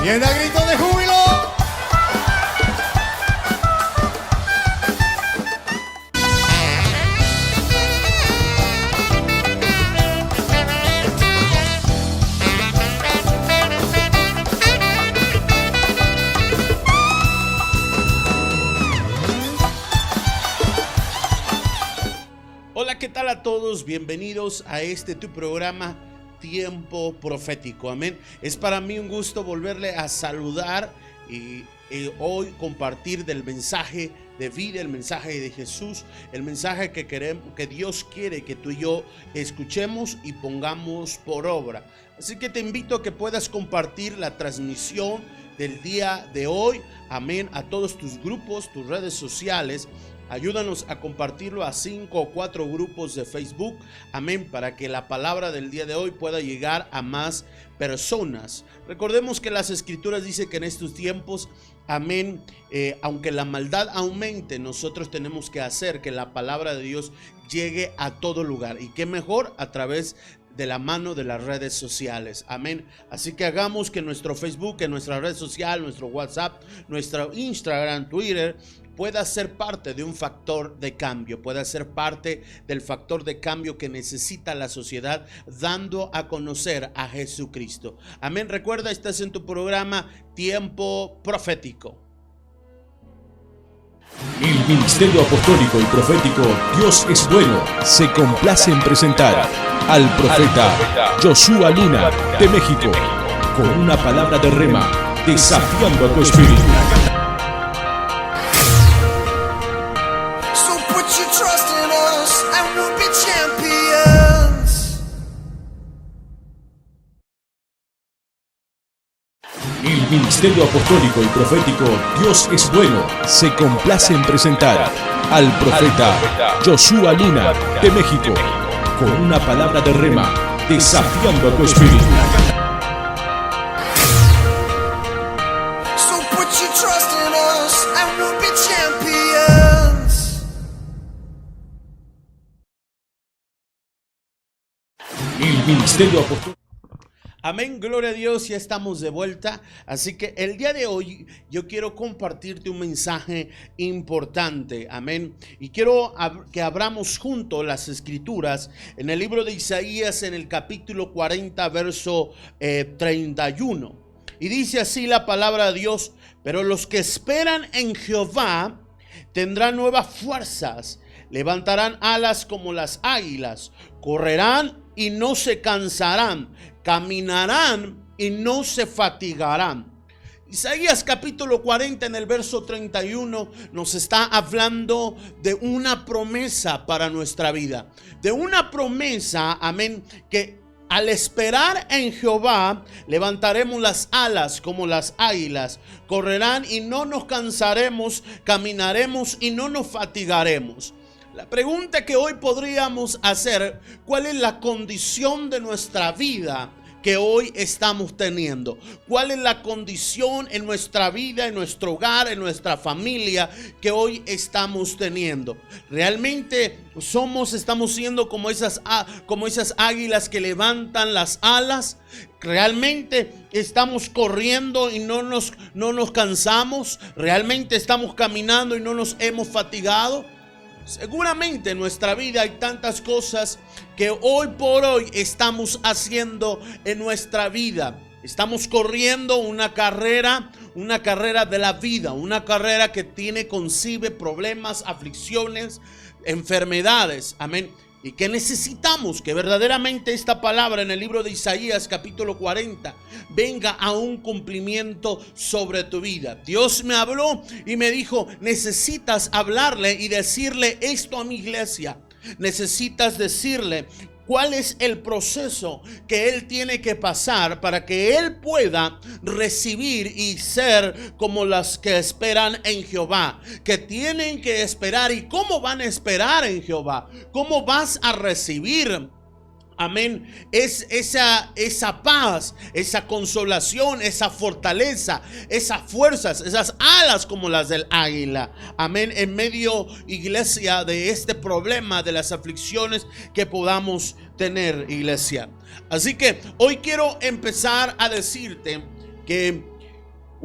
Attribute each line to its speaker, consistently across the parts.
Speaker 1: Tienda grito de júbilo.
Speaker 2: Hola, ¿qué tal a todos? Bienvenidos a tu programa Tiempo Profético. Amén. Es para mí un gusto volverle a saludar y hoy compartir del mensaje de vida, el mensaje de Jesús, el mensaje que Dios quiere que tú y yo escuchemos y pongamos por obra. Así que te invito a que puedas compartir la transmisión del día de hoy, amén, a todos tus grupos, tus redes sociales. Ayúdanos a compartirlo a 5 o 4 grupos de Facebook, amén, para que la palabra del día de hoy pueda llegar a más personas. Recordemos que las escrituras dicen que en estos tiempos, amén, aunque la maldad aumente, nosotros tenemos que hacer que la palabra de Dios llegue a todo lugar. Y qué mejor a través de la mano de las redes sociales, amén. Así que hagamos que nuestro Facebook, que nuestra red social, nuestro WhatsApp, nuestro Instagram, Twitter pueda ser parte de un factor de cambio, pueda ser parte del factor de cambio que necesita la sociedad, dando a conocer a Jesucristo. Amén. Recuerda, estás en tu programa Tiempo Profético.
Speaker 3: El Ministerio Apostólico y Profético Dios es Bueno se complace en presentar al profeta Joshua Luna de México con una palabra de rema desafiando a tu espíritu. El Ministerio Apostólico y Profético Dios es Bueno se complace en presentar al profeta Joshua Luna de México con una palabra de rema desafiando a tu espíritu. El Ministerio Apostólico.
Speaker 2: Amén, gloria a Dios, ya estamos de vuelta. Así que el día de hoy yo quiero compartirte un mensaje importante, amén. Y quiero que abramos juntos las escrituras en el libro de Isaías, en el capítulo 40, verso 31. Y dice así la palabra de Dios: pero los que esperan en Jehová tendrán nuevas fuerzas, levantarán alas como las águilas, correrán y no se cansarán, caminarán y no se fatigarán. Isaías capítulo 40 en el verso 31 nos está hablando de una promesa para nuestra vida, de una promesa, amén, que al esperar en Jehová levantaremos las alas como las águilas, correrán y no nos cansaremos, caminaremos y no nos fatigaremos. La pregunta que hoy podríamos hacer: ¿cuál es la condición de nuestra vida que hoy estamos teniendo? ¿Cuál es la condición en nuestra vida, en nuestro hogar, en nuestra familia que hoy estamos teniendo? ¿Realmente estamos siendo como esas águilas que levantan las alas? ¿Realmente estamos corriendo y no nos cansamos? ¿Realmente estamos caminando y no nos hemos fatigado? Seguramente en nuestra vida hay tantas cosas que hoy por hoy estamos haciendo en nuestra vida. Estamos corriendo una carrera de la vida, una carrera que concibe problemas, aflicciones, enfermedades, amén. Y que necesitamos que verdaderamente esta palabra en el libro de Isaías capítulo 40 venga a un cumplimiento sobre tu vida. Dios me habló y me dijo: necesitas hablarle y decirle esto a mi iglesia. Necesitas decirle cuál es el proceso que él tiene que pasar para que él pueda recibir y ser como las que esperan en Jehová, que tienen que esperar. ¿Y cómo van a esperar en Jehová? ¿Cómo vas a recibir? Amén. Es esa paz, esa consolación, esa fortaleza, esas fuerzas, esas alas como las del águila. Amén. En medio, iglesia, de este problema, de las aflicciones que podamos tener, iglesia. Así que hoy quiero empezar a decirte que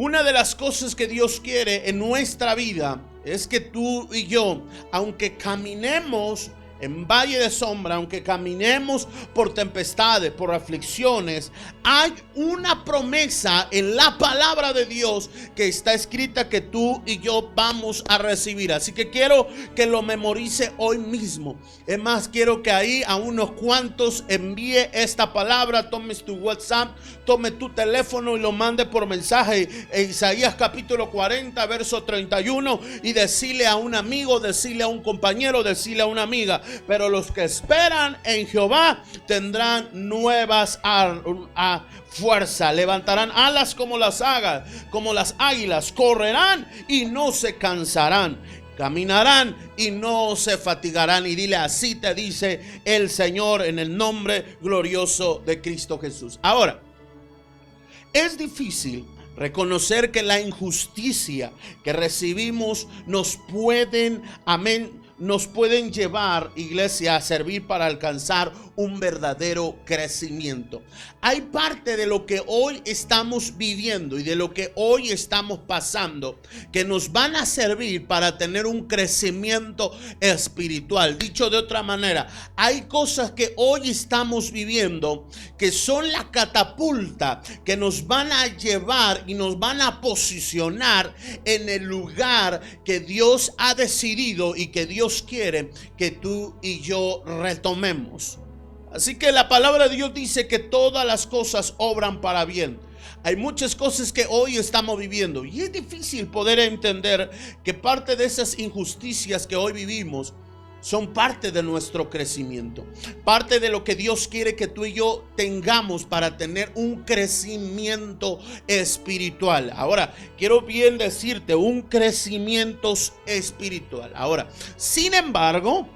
Speaker 2: Una de las cosas que Dios quiere en nuestra vida es que tú y yo, aunque caminemos en valle de sombra, aunque caminemos por tempestades, por aflicciones, hay una promesa en la palabra de Dios que está escrita que tú y yo vamos a recibir. Así que quiero que lo memorice hoy mismo. Es más, quiero que ahí a unos cuantos envíe esta palabra. Tomes tu WhatsApp, tome tu teléfono y lo mande por mensaje en Isaías capítulo 40, verso 31, y decirle a un amigo, decirle a un compañero, decirle a una amiga: pero los que esperan en Jehová tendrán nuevas fuerza, levantarán alas como las águilas, correrán y no se cansarán, caminarán y no se fatigarán. Y dile: así te dice el Señor, en el nombre glorioso de Cristo Jesús. Ahora, es difícil reconocer que la injusticia que recibimos nos pueden llevar, iglesia, a servir para alcanzar un verdadero crecimiento. Hay parte de lo que hoy estamos viviendo y de lo que hoy estamos pasando que nos van a servir para tener un crecimiento espiritual. Dicho de otra manera, hay cosas que hoy estamos viviendo que son la catapulta que nos van a llevar y nos van a posicionar en el lugar que Dios ha decidido y que Dios quiere que tú y yo retomemos. Así que la palabra de Dios dice que todas las cosas obran para bien. Hay muchas cosas que hoy estamos viviendo y es difícil poder entender que parte de esas injusticias que hoy vivimos son parte de nuestro crecimiento, parte de lo que Dios quiere que tú y yo tengamos para tener un crecimiento espiritual. Ahora, quiero bien decirte, un crecimiento espiritual. Ahora, sin embargo,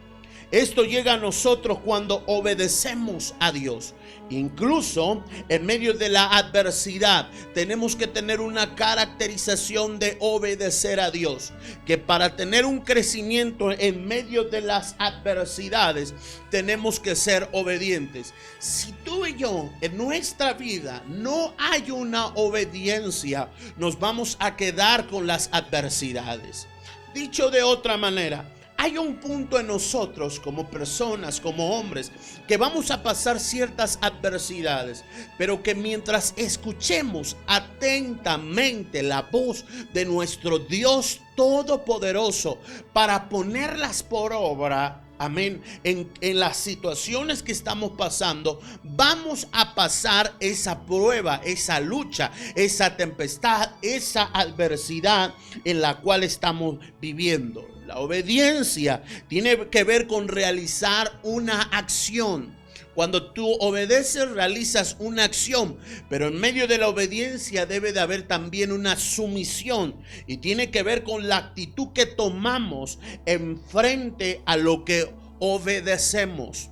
Speaker 2: esto llega a nosotros cuando obedecemos a Dios. Incluso en medio de la adversidad tenemos que tener una caracterización de obedecer a Dios, que para tener un crecimiento en medio de las adversidades tenemos que ser obedientes. Si tú y yo en nuestra vida no hay una obediencia, nos vamos a quedar con las adversidades. Dicho de otra manera, hay un punto en nosotros como personas, como hombres, que vamos a pasar ciertas adversidades, pero que mientras escuchemos atentamente la voz de nuestro Dios Todopoderoso para ponerlas por obra, amén, en las situaciones que estamos pasando, vamos a pasar esa prueba, esa lucha, esa tempestad, esa adversidad en la cual estamos viviendo. La obediencia tiene que ver con realizar una acción. Cuando tú obedeces, realizas una acción, pero en medio de la obediencia debe de haber también una sumisión, y tiene que ver con la actitud que tomamos en frente a lo que obedecemos.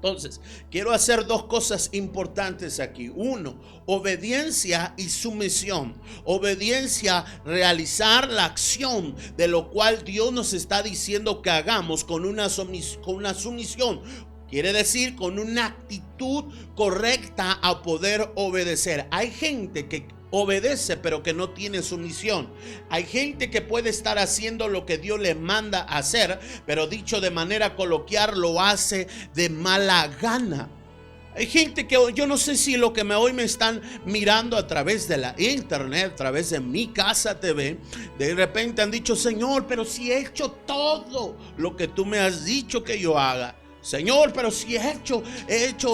Speaker 2: Entonces, quiero hacer dos cosas importantes aquí. Uno, obediencia y sumisión. Obediencia, realizar la acción de lo cual Dios nos está diciendo que hagamos con una sumisión. Quiere decir con una actitud correcta a poder obedecer. Hay gente que obedece pero que no tiene sumisión. Hay gente que puede estar haciendo lo que Dios le manda hacer, pero dicho de manera coloquial, lo hace de mala gana. Hay gente que yo no sé si lo que hoy me están mirando a través de la internet, a través de Mi Casa TV, de repente han dicho: Señor, pero si he hecho todo lo que tú me has dicho que yo haga. Señor, pero si he hecho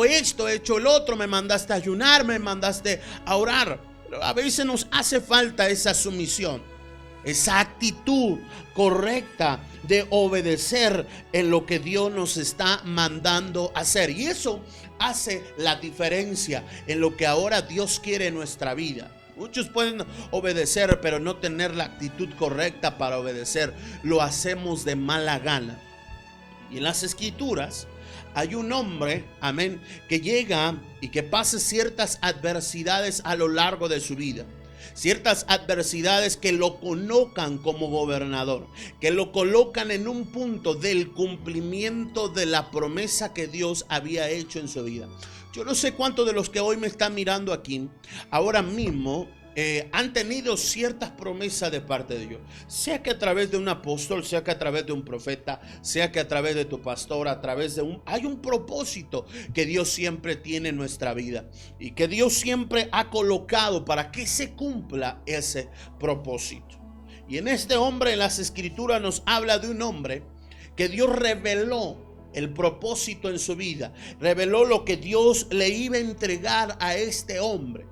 Speaker 2: esto, he hecho el otro, me mandaste a ayunar, me mandaste a orar. Pero a veces nos hace falta esa sumisión, esa actitud correcta de obedecer en lo que Dios nos está mandando hacer. Y eso hace la diferencia en lo que ahora Dios quiere en nuestra vida. Muchos pueden obedecer, pero no tener la actitud correcta para obedecer. Lo hacemos de mala gana. Y en las Escrituras hay un hombre, amén, que llega y que pasa ciertas adversidades a lo largo de su vida. Ciertas adversidades que lo colocan como gobernador, que lo colocan en un punto del cumplimiento de la promesa que Dios había hecho en su vida. Yo no sé cuántos de los que hoy me están mirando aquí, ahora mismo han tenido ciertas promesas de parte de Dios, sea que a través de un apóstol, sea que a través de un profeta, sea que a través de tu pastor, hay un propósito que Dios siempre tiene en nuestra vida y que Dios siempre ha colocado para que se cumpla ese propósito. Y en este hombre, en las escrituras nos habla de un hombre que Dios reveló el propósito en su vida, reveló lo que Dios le iba a entregar a este hombre.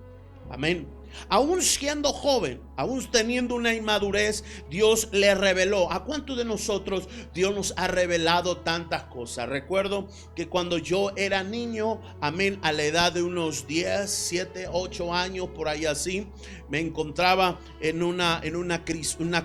Speaker 2: Amén. Aún siendo joven, aún teniendo una inmadurez, Dios le reveló. ¿A cuántos de nosotros Dios nos ha revelado tantas cosas? Recuerdo que cuando yo era niño, amén, a la edad de unos 10, 7, 8 años, por ahí así, me encontraba en una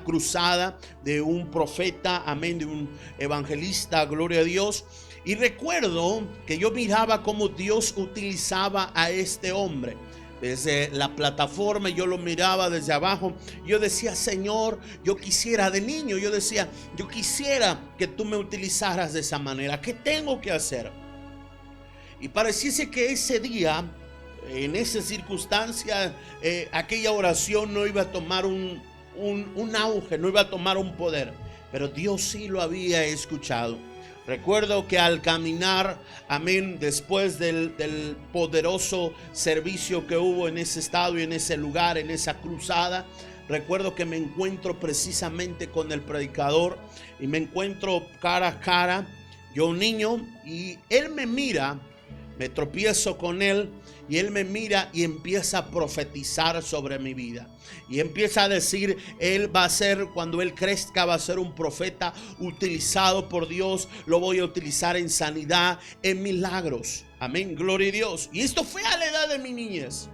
Speaker 2: cruzada de un profeta, amén, de un evangelista, gloria a Dios. Y recuerdo que yo miraba cómo Dios utilizaba a este hombre. Desde la plataforma yo lo miraba desde abajo. Yo decía, Señor, yo quisiera de niño, yo decía, yo quisiera que tú me utilizaras de esa manera. ¿Qué tengo que hacer? Y pareciese que ese día, en esa circunstancia, aquella oración no iba a tomar un auge, no iba a tomar un poder. Pero Dios sí lo había escuchado. Recuerdo que al caminar, amén, después del poderoso servicio que hubo en ese estado y en ese lugar, en esa cruzada, recuerdo que me encuentro precisamente con el predicador y me encuentro cara a cara, yo un niño, y él me mira, me tropiezo con él y él me mira y empieza a profetizar sobre mi vida. Y empieza a decir, él va a ser, cuando él crezca, va a ser un profeta utilizado por Dios. Lo voy a utilizar en sanidad, en milagros. Amén, gloria a Dios. Y esto fue a la edad de mi niñez.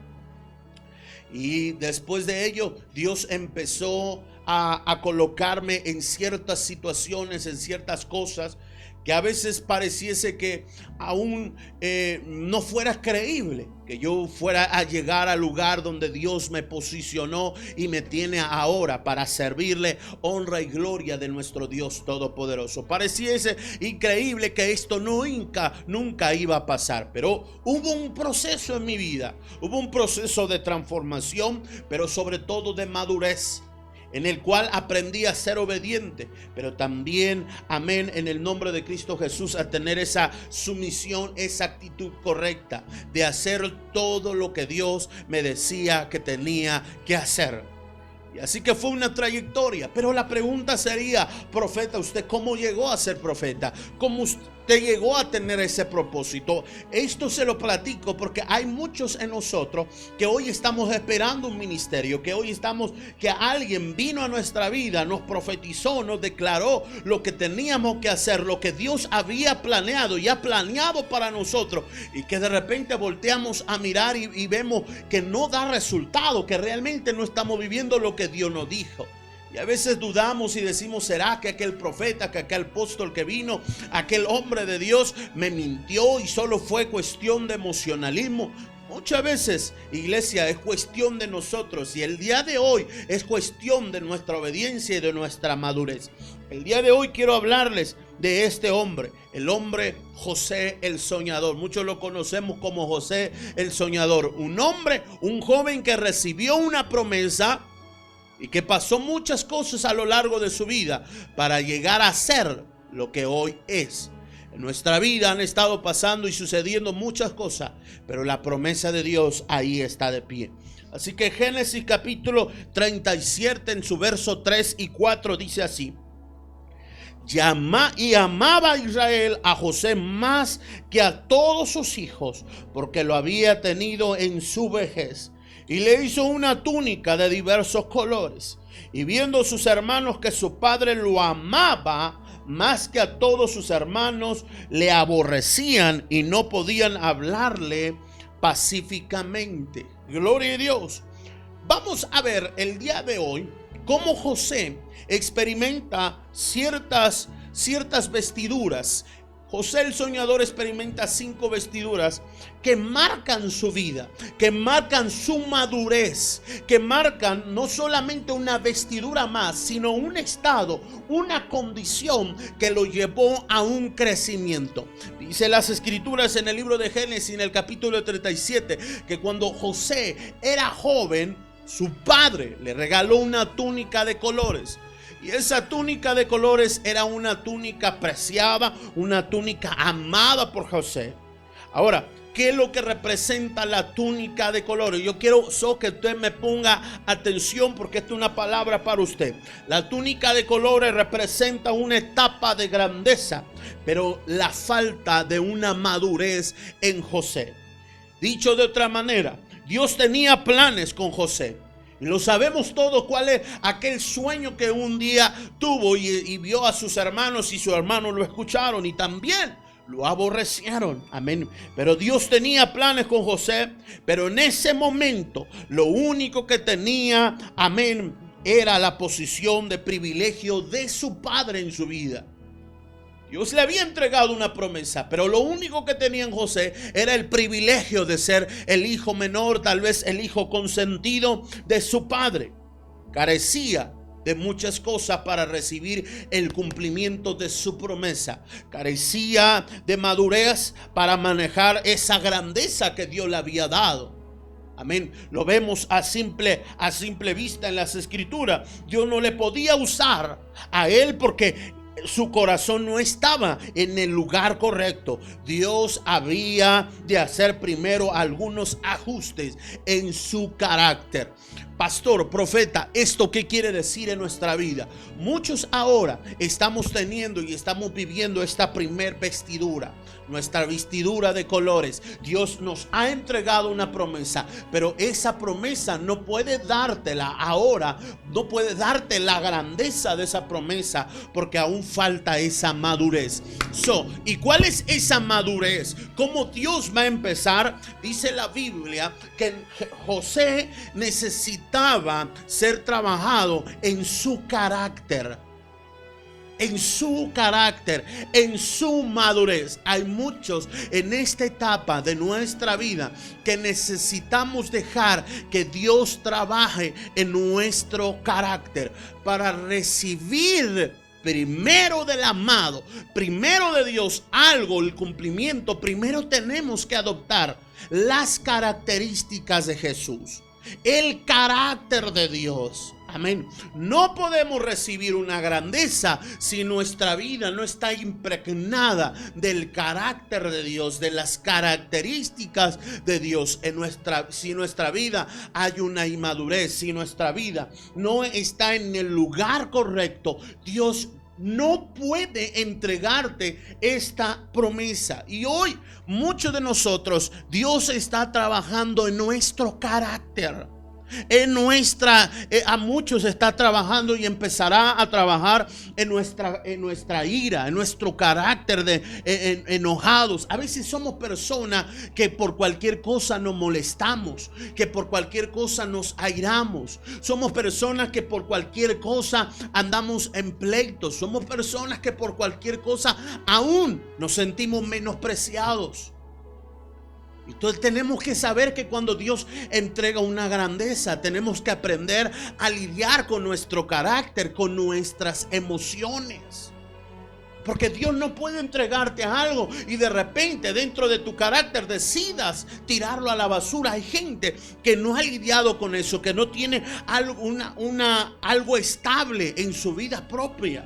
Speaker 2: Y después de ello, Dios empezó a colocarme en ciertas situaciones, en ciertas cosas que a veces pareciese que aún no fuera creíble, que yo fuera a llegar al lugar donde Dios me posicionó y me tiene ahora para servirle, honra y gloria de nuestro Dios Todopoderoso. Pareciese increíble que esto nunca iba a pasar, pero hubo un proceso en mi vida, hubo un proceso de transformación, pero sobre todo de madurez, en el cual aprendí a ser obediente, pero también, amén, en el nombre de Cristo Jesús, a tener esa sumisión, esa actitud correcta de hacer todo lo que Dios me decía que tenía que hacer. Y así que fue una trayectoria, pero la pregunta sería, profeta, ¿usted cómo llegó a ser profeta? ¿Cómo usted llegó a tener ese propósito? Esto se lo platico porque hay muchos en nosotros que hoy estamos esperando un ministerio, que alguien vino a nuestra vida, nos profetizó, nos declaró lo que teníamos que hacer, lo que Dios había planeado y ha planeado para nosotros, y que de repente volteamos a mirar y vemos que no da resultado, que realmente no estamos viviendo lo que Dios nos dijo. Y a veces dudamos y decimos, ¿será que aquel profeta, que aquel apóstol que vino, aquel hombre de Dios me mintió y solo fue cuestión de emocionalismo? Muchas veces, iglesia, es cuestión de nosotros, y el día de hoy es cuestión de nuestra obediencia y de nuestra madurez. El día de hoy quiero hablarles de este hombre, el hombre José el Soñador. Muchos lo conocemos como José el Soñador. Un hombre, un joven que recibió una promesa y que pasó muchas cosas a lo largo de su vida para llegar a ser lo que hoy es. En nuestra vida han estado pasando y sucediendo muchas cosas, pero la promesa de Dios ahí está de pie. Así que Génesis capítulo 37 en su verso 3 y 4 dice así: y amaba Israel a José más que a todos sus hijos, porque lo había tenido en su vejez. Y le hizo una túnica de diversos colores. Y viendo sus hermanos que su padre lo amaba más que a todos sus hermanos, le aborrecían y no podían hablarle pacíficamente. Gloria a Dios. Vamos a ver el día de hoy cómo José experimenta ciertas vestiduras. José el Soñador experimenta 5 vestiduras que marcan su vida, que marcan su madurez, que marcan no solamente una vestidura más, sino un estado, una condición que lo llevó a un crecimiento. Dice las escrituras en el libro de Génesis, en el capítulo 37, que cuando José era joven, su padre le regaló una túnica de colores. Y esa túnica de colores era una túnica preciada, una túnica amada por José. Ahora, ¿qué es lo que representa la túnica de colores? Yo quiero que usted me ponga atención, porque esta es una palabra para usted. La túnica de colores representa una etapa de grandeza, pero la falta de una madurez en José. Dicho de otra manera, Dios tenía planes con José. Y lo sabemos todos cuál es aquel sueño que un día tuvo y vio a sus hermanos, y sus hermanos lo escucharon y también lo aborrecieron. Amén. Pero Dios tenía planes con José, pero en ese momento lo único que tenía, amén, era la posición de privilegio de su padre en su vida. Dios le había entregado una promesa, pero lo único que tenía en José era el privilegio de ser el hijo menor, tal vez el hijo consentido de su padre. Carecía de muchas cosas para recibir el cumplimiento de su promesa. Carecía de madurez para manejar esa grandeza que Dios le había dado. Amén. Lo vemos a simple vista en las escrituras. Dios no le podía usar a él porque su corazón no estaba en el lugar correcto. Dios había de hacer primero algunos ajustes en su carácter. Pastor, profeta, ¿esto qué quiere decir en nuestra vida? Muchos ahora estamos teniendo y estamos viviendo esta primer vestidura, nuestra vestidura de colores. Dios nos ha entregado una promesa, pero esa promesa no puede dártela ahora, no puede darte la grandeza de esa promesa porque aún falta esa madurez. ¿Y cuál es esa madurez? ¿Cómo Dios va a empezar? Dice la Biblia que José necesitaba ser trabajado en su carácter. En su carácter, en su madurez. Hay muchos en esta etapa de nuestra vida que necesitamos dejar que Dios trabaje en nuestro carácter para recibir primero del amado, primero de Dios algo, el cumplimiento. Primero tenemos que adoptar las características de Jesús, el carácter de Dios. Amén. No podemos recibir una grandeza si nuestra vida no está impregnada del carácter de Dios, de las características de Dios. Si nuestra vida hay una inmadurez, si nuestra vida no está en el lugar correcto, Dios no puede entregarte esta promesa. Y hoy muchos de nosotros, Dios está trabajando en nuestro carácter. A muchos está trabajando y empezará a trabajar en nuestra ira, en nuestro carácter de enojados. A veces somos personas que por cualquier cosa nos molestamos, que por cualquier cosa nos airamos. Somos personas que por cualquier cosa andamos en pleitos. Somos personas que por cualquier cosa aún nos sentimos menospreciados. Entonces tenemos que saber que cuando Dios entrega una grandeza, tenemos que aprender a lidiar con nuestro carácter, con nuestras emociones. Porque Dios no puede entregarte algo y de repente dentro de tu carácter decidas tirarlo a la basura. Hay gente que no ha lidiado con eso, que no tiene algo estable en su vida propia.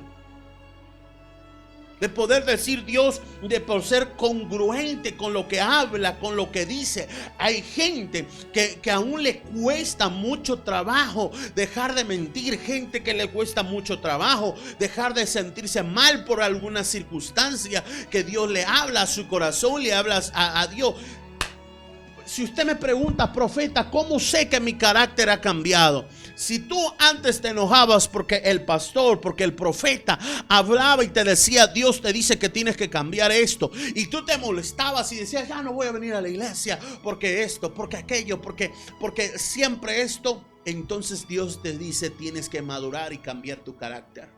Speaker 2: De poder decir Dios, por ser congruente con lo que habla, con lo que dice. Hay gente que aún le cuesta mucho trabajo dejar de mentir. Gente que le cuesta mucho trabajo dejar de sentirse mal por alguna circunstancia que Dios le habla a su corazón, le habla a Dios. Si usted me pregunta, profeta, ¿cómo sé que mi carácter ha cambiado? Si tú antes te enojabas porque el pastor, porque el profeta hablaba y te decía, Dios te dice que tienes que cambiar esto, y tú te molestabas y decías, ya no voy a venir a la iglesia porque esto, porque aquello, porque siempre esto, entonces Dios te dice, tienes que madurar y cambiar tu carácter.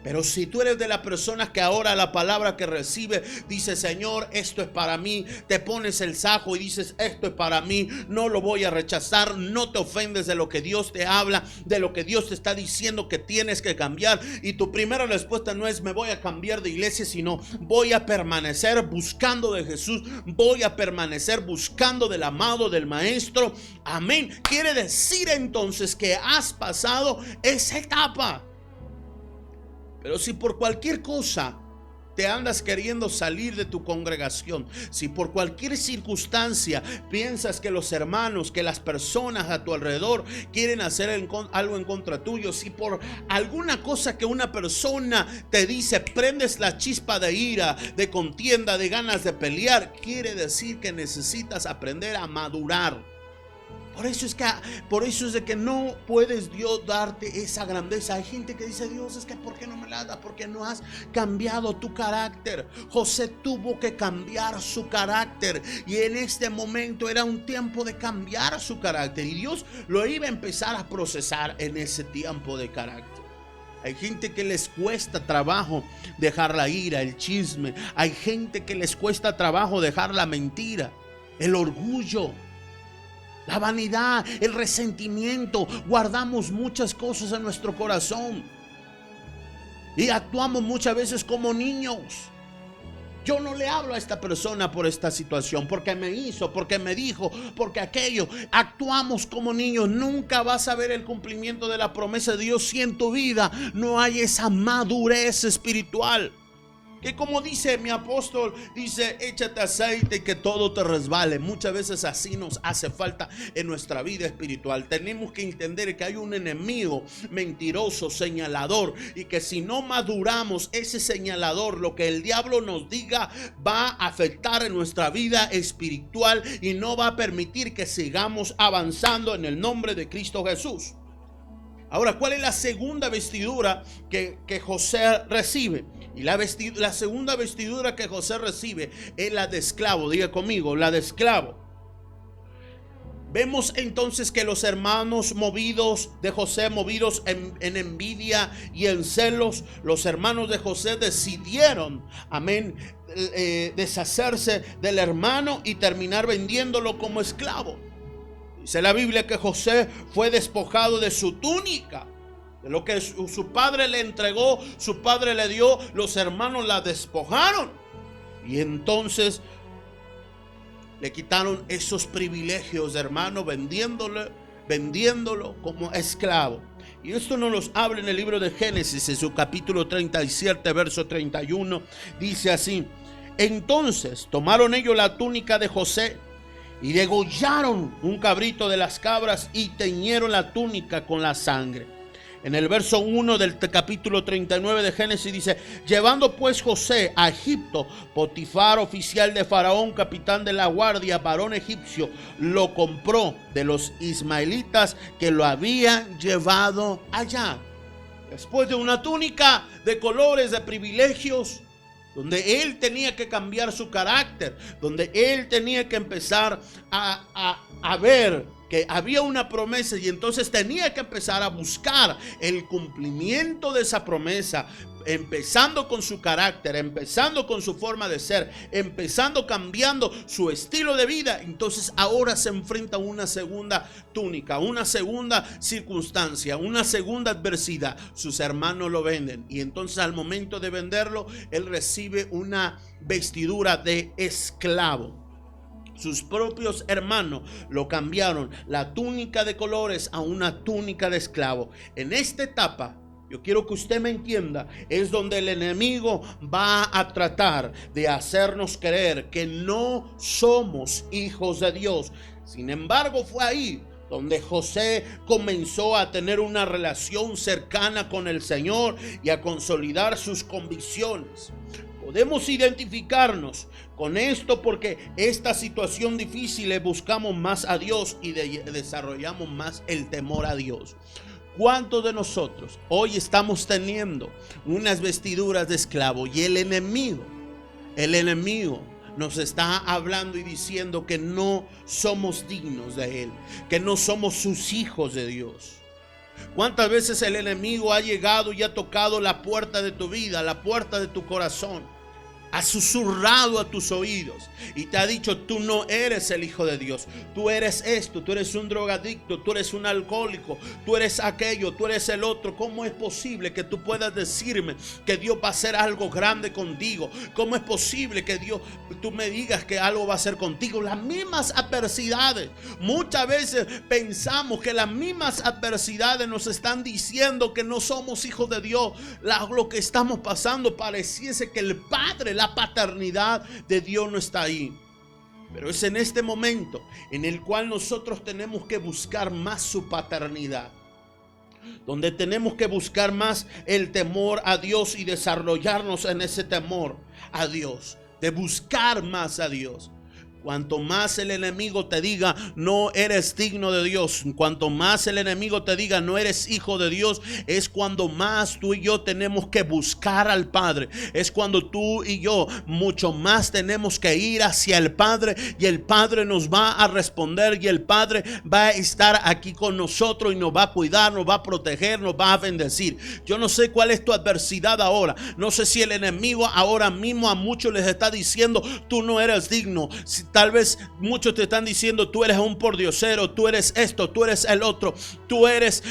Speaker 2: Pero si tú eres de las personas que ahora la palabra que recibe dice: Señor, esto es para mí, te pones el saco y dices: esto es para mí, no lo voy a rechazar, no te ofendes de lo que Dios te habla, de lo que Dios te está diciendo que tienes que cambiar, y tu primera respuesta no es: me voy a cambiar de iglesia, sino voy a permanecer buscando de Jesús, voy a permanecer buscando del amado, del maestro. Amén. Quiere decir entonces que has pasado esa etapa. Pero si por cualquier cosa te andas queriendo salir de tu congregación, si por cualquier circunstancia piensas que los hermanos, que las personas a tu alrededor quieren hacer algo en contra tuyo, si por alguna cosa que una persona te dice prendes la chispa de ira, de contienda, de ganas de pelear, quiere decir que necesitas aprender a madurar. Por eso es de que no puedes Dios darte esa grandeza. Hay gente que dice: Dios, es que ¿por qué no me la da? Porque no has cambiado tu carácter. José tuvo que cambiar su carácter, y en este momento era un tiempo de cambiar su carácter, y Dios lo iba a empezar a procesar en ese tiempo de carácter. Hay gente que les cuesta trabajo dejar la ira, el chisme. Hay gente que les cuesta trabajo dejar la mentira, el orgullo, la vanidad, el resentimiento. Guardamos muchas cosas en nuestro corazón y actuamos muchas veces como niños. Yo no le hablo a esta persona por esta situación, porque me hizo, porque me dijo, porque aquello. Actuamos como niños. Nunca vas a ver el cumplimiento de la promesa de Dios si en tu vida no hay esa madurez espiritual. Que como dice mi apóstol, dice: échate aceite y que todo te resbale. Muchas veces así nos hace falta en nuestra vida espiritual. Tenemos que entender que hay un enemigo mentiroso, señalador, y que si no maduramos, ese señalador, lo que el diablo nos diga, va a afectar en nuestra vida espiritual y no va a permitir que sigamos avanzando en el nombre de Cristo Jesús. Ahora, ¿cuál es la segunda vestidura que José recibe? Y la segunda vestidura que José recibe es la de esclavo. Diga conmigo: la de esclavo. Vemos entonces que los hermanos movidos de José, movidos en envidia y en celos, los hermanos de José decidieron, amén, deshacerse del hermano y terminar vendiéndolo como esclavo. Dice la Biblia que José fue despojado de su túnica, de lo que su padre le entregó, su padre le dio. Los hermanos la despojaron y entonces le quitaron esos privilegios de hermano, vendiéndolo como esclavo. Y esto nos los habla en el libro de Génesis, en su capítulo 37, verso 31. Dice así: entonces tomaron ellos la túnica de José y degollaron un cabrito de las cabras y teñieron la túnica con la sangre. En el verso 1 del capítulo 39 de Génesis dice: llevando pues José a Egipto, Potifar, oficial de Faraón, capitán de la guardia, varón egipcio, lo compró de los ismaelitas que lo habían llevado allá. Después de una túnica de colores, de privilegios, donde él tenía que cambiar su carácter, donde él tenía que empezar a ver que había una promesa, y entonces tenía que empezar a buscar el cumplimiento de esa promesa, empezando con su carácter, empezando con su forma de ser, empezando cambiando su estilo de vida. Entonces ahora se enfrenta a una segunda túnica, una segunda circunstancia, una segunda adversidad. Sus hermanos lo venden, y entonces al momento de venderlo, él recibe una vestidura de esclavo. Sus propios hermanos lo cambiaron, la túnica de colores, a una túnica de esclavo. En esta etapa, yo quiero que usted me entienda, es donde el enemigo va a tratar de hacernos creer que no somos hijos de Dios. Sin embargo, fue ahí donde José comenzó a tener una relación cercana con el Señor y a consolidar sus convicciones. Podemos identificarnos con esto porque esta situación difícil le buscamos más a Dios y desarrollamos más el temor a Dios. ¿Cuántos de nosotros hoy estamos teniendo unas vestiduras de esclavo y el enemigo nos está hablando y diciendo que no somos dignos de Él, que no somos sus hijos de Dios? ¿Cuántas veces el enemigo ha llegado y ha tocado la puerta de tu vida, la puerta de tu corazón? Ha susurrado a tus oídos y te ha dicho: tú no eres el hijo de Dios, tú eres esto, tú eres un drogadicto, tú eres un alcohólico, tú eres aquello, tú eres el otro. ¿Cómo es posible que tú puedas decirme que Dios va a hacer algo grande contigo? ¿Cómo es posible que tú me digas que algo va a hacer contigo? Las mismas adversidades, muchas veces pensamos que las mismas adversidades nos están diciendo que no somos hijos de Dios. Lo que estamos pasando pareciese que el Padre, la paternidad de Dios no está ahí. Pero es en este momento en el cual nosotros tenemos que buscar más su paternidad, donde tenemos que buscar más el temor a Dios y desarrollarnos en ese temor a Dios, de buscar más a Dios. Cuanto más el enemigo te diga no eres digno de Dios, cuanto más el enemigo te diga no eres hijo de Dios, es cuando más tú y yo tenemos que buscar al Padre. Es cuando tú y yo mucho más tenemos que ir hacia el Padre, y el Padre nos va a responder, y el Padre va a estar aquí con nosotros y nos va a cuidar, nos va a proteger, nos va a bendecir. Yo no sé cuál es tu adversidad ahora. No sé si el enemigo ahora mismo a muchos les está diciendo tú no eres digno. Tal vez muchos te están diciendo tú eres un pordiosero, tú eres esto, tú eres el otro, tú eres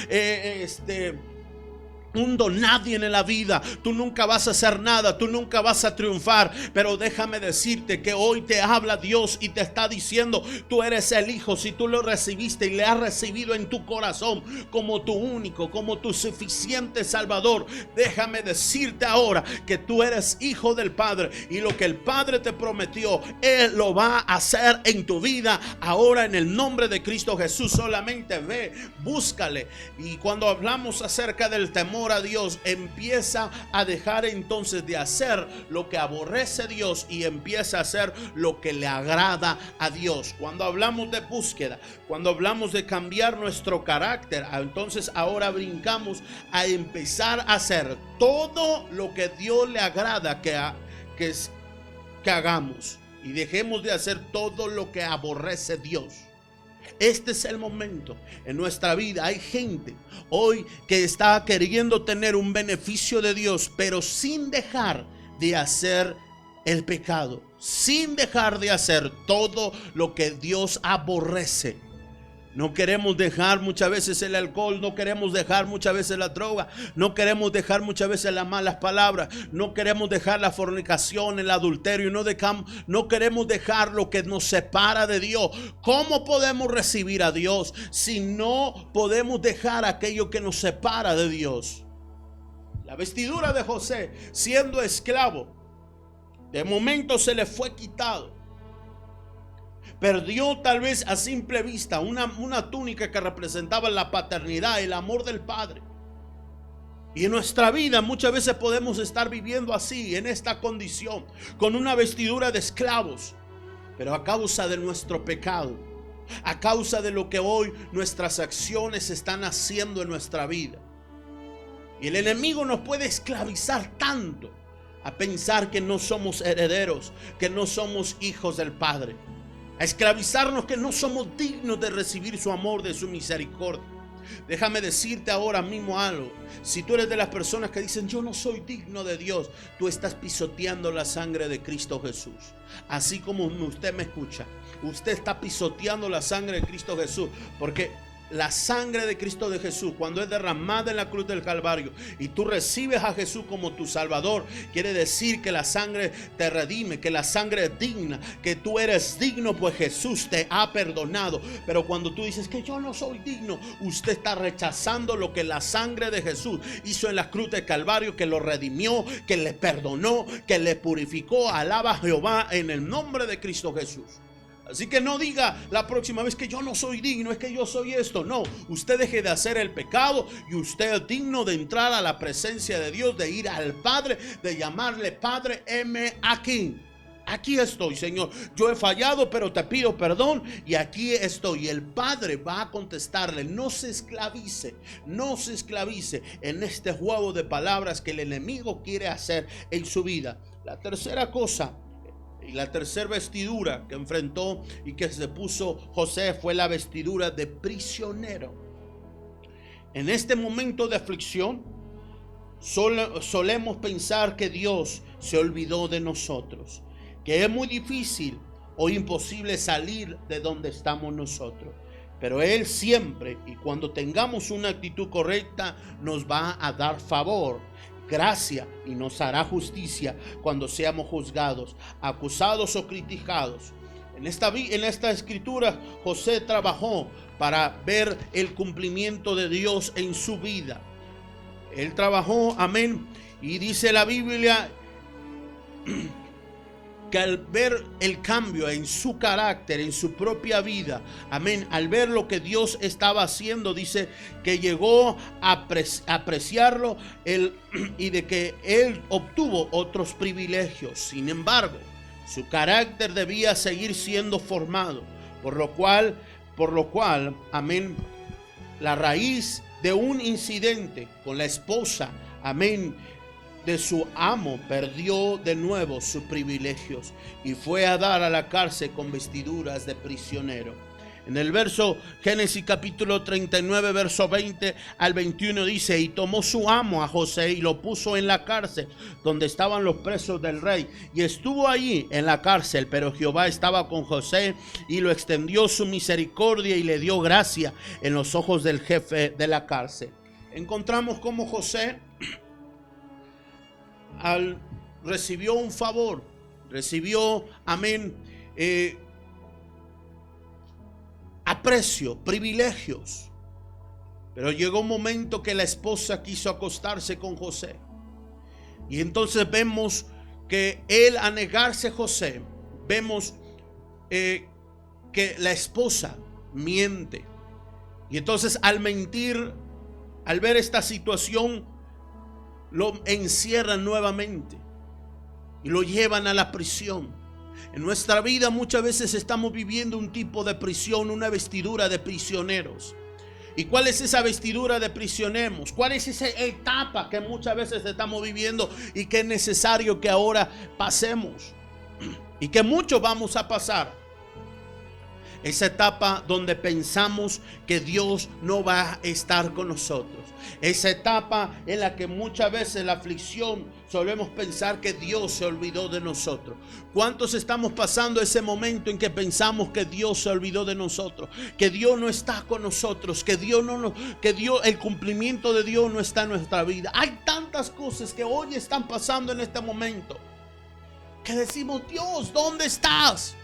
Speaker 2: un donadie en la vida, tú nunca vas a hacer nada, tú nunca vas a triunfar. Pero déjame decirte que hoy te habla Dios y te está diciendo tú eres el hijo. Si tú lo recibiste y le has recibido en tu corazón como tu único, como tu suficiente Salvador, déjame decirte ahora que tú eres hijo del Padre, y lo que el Padre te prometió Él lo va a hacer en tu vida ahora, en el nombre de Cristo Jesús. Solamente ve, búscale. Y cuando hablamos acerca del temor a Dios, empieza a dejar entonces de hacer lo que aborrece Dios y empieza a hacer lo que le agrada a Dios. Cuando hablamos de búsqueda, cuando hablamos de cambiar nuestro carácter, entonces ahora brincamos a empezar a hacer todo lo que Dios le agrada que hagamos, y dejemos de hacer todo lo que aborrece Dios. Este es el momento en nuestra vida. Hay gente hoy que está queriendo tener un beneficio de Dios, pero sin dejar de hacer el pecado, sin dejar de hacer todo lo que Dios aborrece. No queremos dejar muchas veces el alcohol, no queremos dejar muchas veces la droga, no queremos dejar muchas veces las malas palabras, no queremos dejar la fornicación, el adulterio, no queremos dejar lo que nos separa de Dios. ¿Cómo podemos recibir a Dios si no podemos dejar aquello que nos separa de Dios? La vestidura de José, siendo esclavo, de momento se le fue quitado. Perdió tal vez a simple vista una túnica que representaba la paternidad, el amor del Padre. Y en nuestra vida muchas veces podemos estar viviendo así, en esta condición, con una vestidura de esclavos. Pero a causa de nuestro pecado, a causa de lo que hoy nuestras acciones están haciendo en nuestra vida, y el enemigo nos puede esclavizar tanto a pensar que no somos herederos, que no somos hijos del Padre, a esclavizarnos que no somos dignos de recibir su amor, de su misericordia. Déjame decirte ahora mismo algo. Si tú eres de las personas que dicen yo no soy digno de Dios, tú estás pisoteando la sangre de Cristo Jesús. Así como usted me escucha, usted está pisoteando la sangre de Cristo Jesús, porque la sangre de Cristo de Jesús, cuando es derramada en la cruz del Calvario y tú recibes a Jesús como tu Salvador, quiere decir que la sangre te redime, que la sangre es digna, que tú eres digno, pues Jesús te ha perdonado. Pero cuando tú dices que yo no soy digno, usted está rechazando lo que la sangre de Jesús hizo en la cruz del Calvario, que lo redimió, que le perdonó, que le purificó. Alaba a Jehová en el nombre de Cristo Jesús. Así que no diga la próxima vez que yo no soy digno, es que yo soy esto. No, usted deje de hacer el pecado y usted es digno de entrar a la presencia de Dios, de ir al Padre, de llamarle Padre, heme aquí. Aquí estoy, Señor. Yo he fallado, pero te pido perdón y aquí estoy. Y el Padre va a contestarle. No se esclavice, no se esclavice en este juego de palabras que el enemigo quiere hacer en su vida. La tercera cosa y la tercera vestidura que enfrentó y que se puso José fue la vestidura de prisionero. En este momento de aflicción, solemos pensar que Dios se olvidó de nosotros, que es muy difícil o imposible salir de donde estamos nosotros. Pero Él siempre, y cuando tengamos una actitud correcta, nos va a dar favor, gracia, y nos hará justicia cuando seamos juzgados, acusados o criticados. En esta escritura, José trabajó para ver el cumplimiento de Dios en su vida. Él trabajó, amén, y dice la Biblia que al ver el cambio en su carácter, en su propia vida, amén, al ver lo que Dios estaba haciendo, dice que llegó a apreciarlo y de que él obtuvo otros privilegios. Sin embargo, su carácter debía seguir siendo formado, por lo cual, amén, la raíz de un incidente con la esposa, amén, de su amo, perdió de nuevo sus privilegios y fue a dar a la cárcel con vestiduras de prisionero. En el verso Génesis capítulo 39, verso 20 al 21 dice: y tomó su amo a José y lo puso en la cárcel donde estaban los presos del rey, y estuvo allí en la cárcel, pero Jehová estaba con José y lo extendió su misericordia y le dio gracia en los ojos del jefe de la cárcel. Encontramos como José recibió un favor, recibió, amén, aprecio, privilegios. Pero llegó un momento que la esposa quiso acostarse con José. Y entonces vemos que él, a negarse a José, vemos que la esposa miente. Y entonces al mentir, al ver esta situación, lo encierran nuevamente y lo llevan a la prisión. En nuestra vida muchas veces estamos viviendo un tipo de prisión, una vestidura de prisioneros. ¿Y cuál es esa vestidura de prisioneros? ¿Cuál es esa etapa que muchas veces estamos viviendo y que es necesario que ahora pasemos? Y que muchos vamos a pasar. Esa etapa donde pensamos que Dios no va a estar con nosotros. Esa etapa en la que muchas veces la aflicción solemos pensar que Dios se olvidó de nosotros. ¿Cuántos estamos pasando ese momento en que pensamos que Dios se olvidó de nosotros? Que Dios no está con nosotros, que el cumplimiento de Dios no está en nuestra vida. Hay tantas cosas que hoy están pasando en este momento que decimos: Dios, ¿dónde estás?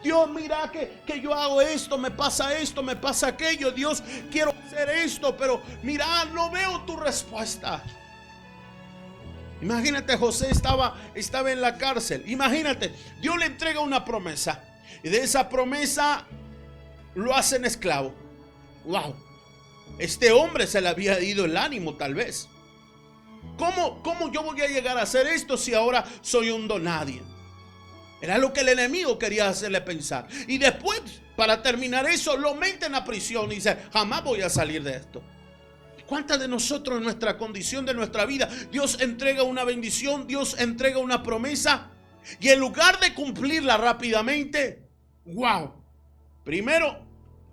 Speaker 2: Dios, mira que yo hago esto, me pasa aquello. Dios, quiero hacer esto, pero mira, no veo tu respuesta. Imagínate, José estaba en la cárcel. Imagínate, Dios le entrega una promesa y de esa promesa lo hacen esclavo. Wow, este hombre se le había ido el ánimo tal vez. ¿Cómo yo voy a llegar a hacer esto si ahora soy un donadie? Era lo que el enemigo quería hacerle pensar. Y después, para terminar eso, lo meten a prisión y dice: jamás voy a salir de esto. ¿Cuántas de nosotros en nuestra condición de nuestra vida, Dios entrega una bendición, Dios entrega una promesa, y en lugar de cumplirla rápidamente, wow, primero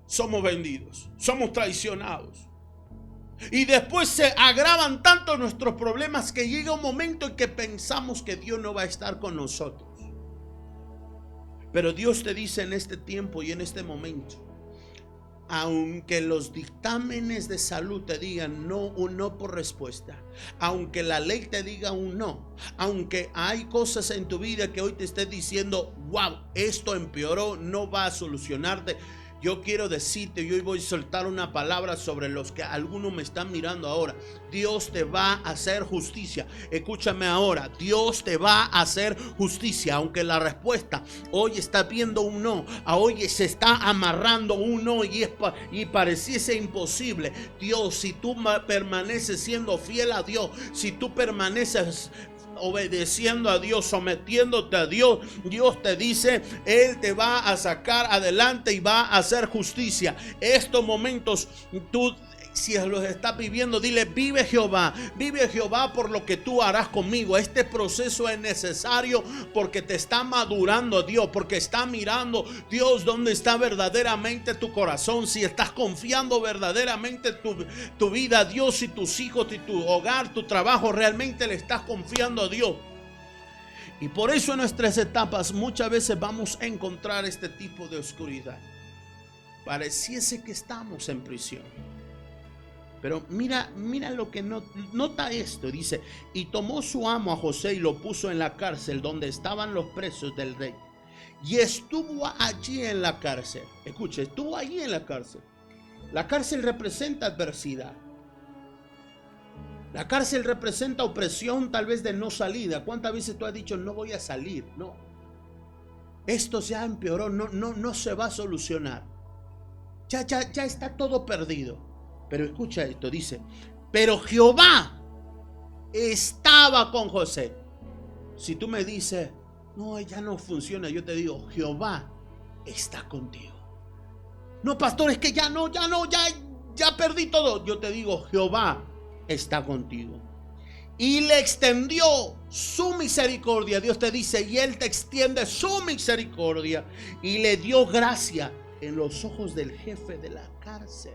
Speaker 2: somos vendidos, somos traicionados, y después se agravan tanto nuestros problemas que llega un momento en que pensamos que Dios no va a estar con nosotros? Pero Dios te dice en este tiempo y en este momento: aunque los dictámenes de salud te digan no, un no por respuesta, aunque la ley te diga un no, aunque hay cosas en tu vida que hoy te esté diciendo: wow, esto empeoró, no va a solucionarte, yo quiero decirte, yo hoy voy a soltar una palabra sobre los que algunos me están mirando ahora. Dios te va a hacer justicia. Escúchame ahora, Dios te va a hacer justicia. Aunque la respuesta hoy está viendo un no, a hoy se está amarrando un no y pareciese imposible. Dios, si tú permaneces siendo fiel a Dios, si tú permaneces obedeciendo a Dios, sometiéndote a Dios, Dios te dice: Él te va a sacar adelante y va a hacer justicia. Estos momentos tú Si los estás viviendo, dile: vive Jehová por lo que tú harás conmigo. Este proceso es necesario porque te está madurando Dios, porque está mirando Dios dónde está verdaderamente tu corazón. Si estás confiando verdaderamente tu vida a Dios y tus hijos y tu hogar, tu trabajo, realmente le estás confiando a Dios. Y por eso en nuestras etapas muchas veces vamos a encontrar este tipo de oscuridad. Pareciese que estamos en prisión. Pero mira lo que nota esto. Dice: y tomó su amo a José y lo puso en la cárcel donde estaban los presos del rey. Y estuvo allí en la cárcel. Escuche, estuvo allí en la cárcel. La cárcel representa adversidad. La cárcel representa opresión, tal vez de no salida. ¿Cuántas veces tú has dicho: no voy a salir? No. Esto ya empeoró, no se va a solucionar. Ya está todo perdido. Pero escucha esto, dice: pero Jehová estaba con José. Si tú me dices: no, ya no funciona, yo te digo: Jehová está contigo. No, pastor, es que ya perdí todo. Yo te digo: Jehová está contigo. Y le extendió su misericordia. Dios te dice: y Él te extiende su misericordia. Y le dio gracia en los ojos del jefe de la cárcel.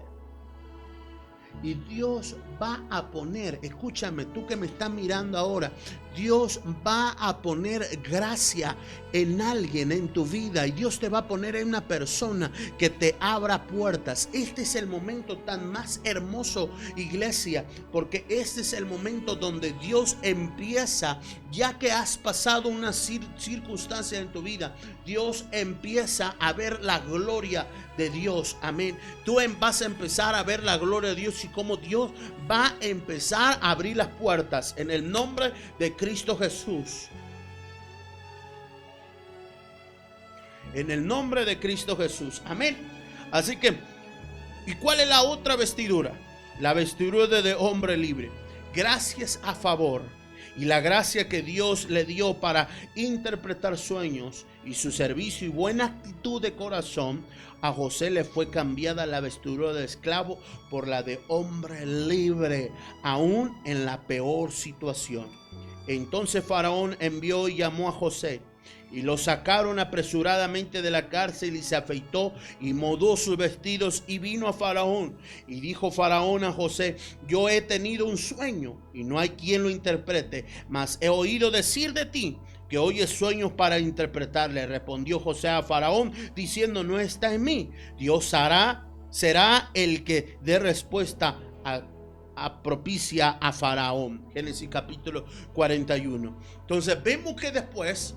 Speaker 2: Y Dios va a poner, escúchame, tú que me estás mirando ahora, Dios va a poner gracia en alguien en tu vida. Y Dios te va a poner en una persona que te abra puertas. Este es el momento tan más hermoso, iglesia, porque este es el momento donde Dios empieza, ya que has pasado una circunstancia en tu vida, Dios empieza a ver la gloria de Dios. Amén. Tú vas a empezar a ver la gloria de Dios y cómo Dios va a empezar a abrir las puertas en el nombre de Cristo Jesús. En el nombre de Cristo Jesús. Amén. Así que, ¿y cuál es la otra vestidura? La vestidura de hombre libre. Gracias a favor y la gracia que Dios le dio para interpretar sueños y su servicio y buena actitud de corazón, a José le fue cambiada la vestidura de esclavo por la de hombre libre, aún en la peor situación. Entonces Faraón envió y llamó a José, y lo sacaron apresuradamente de la cárcel, y se afeitó y mudó sus vestidos y vino a Faraón. Y dijo Faraón a José: yo he tenido un sueño y no hay quien lo interprete, mas he oído decir de ti que oyes sueños para interpretarle. Respondió José a Faraón diciendo: no está en mí. Dios será el que dé respuesta propicia a Faraón. Génesis capítulo 41. Entonces vemos que después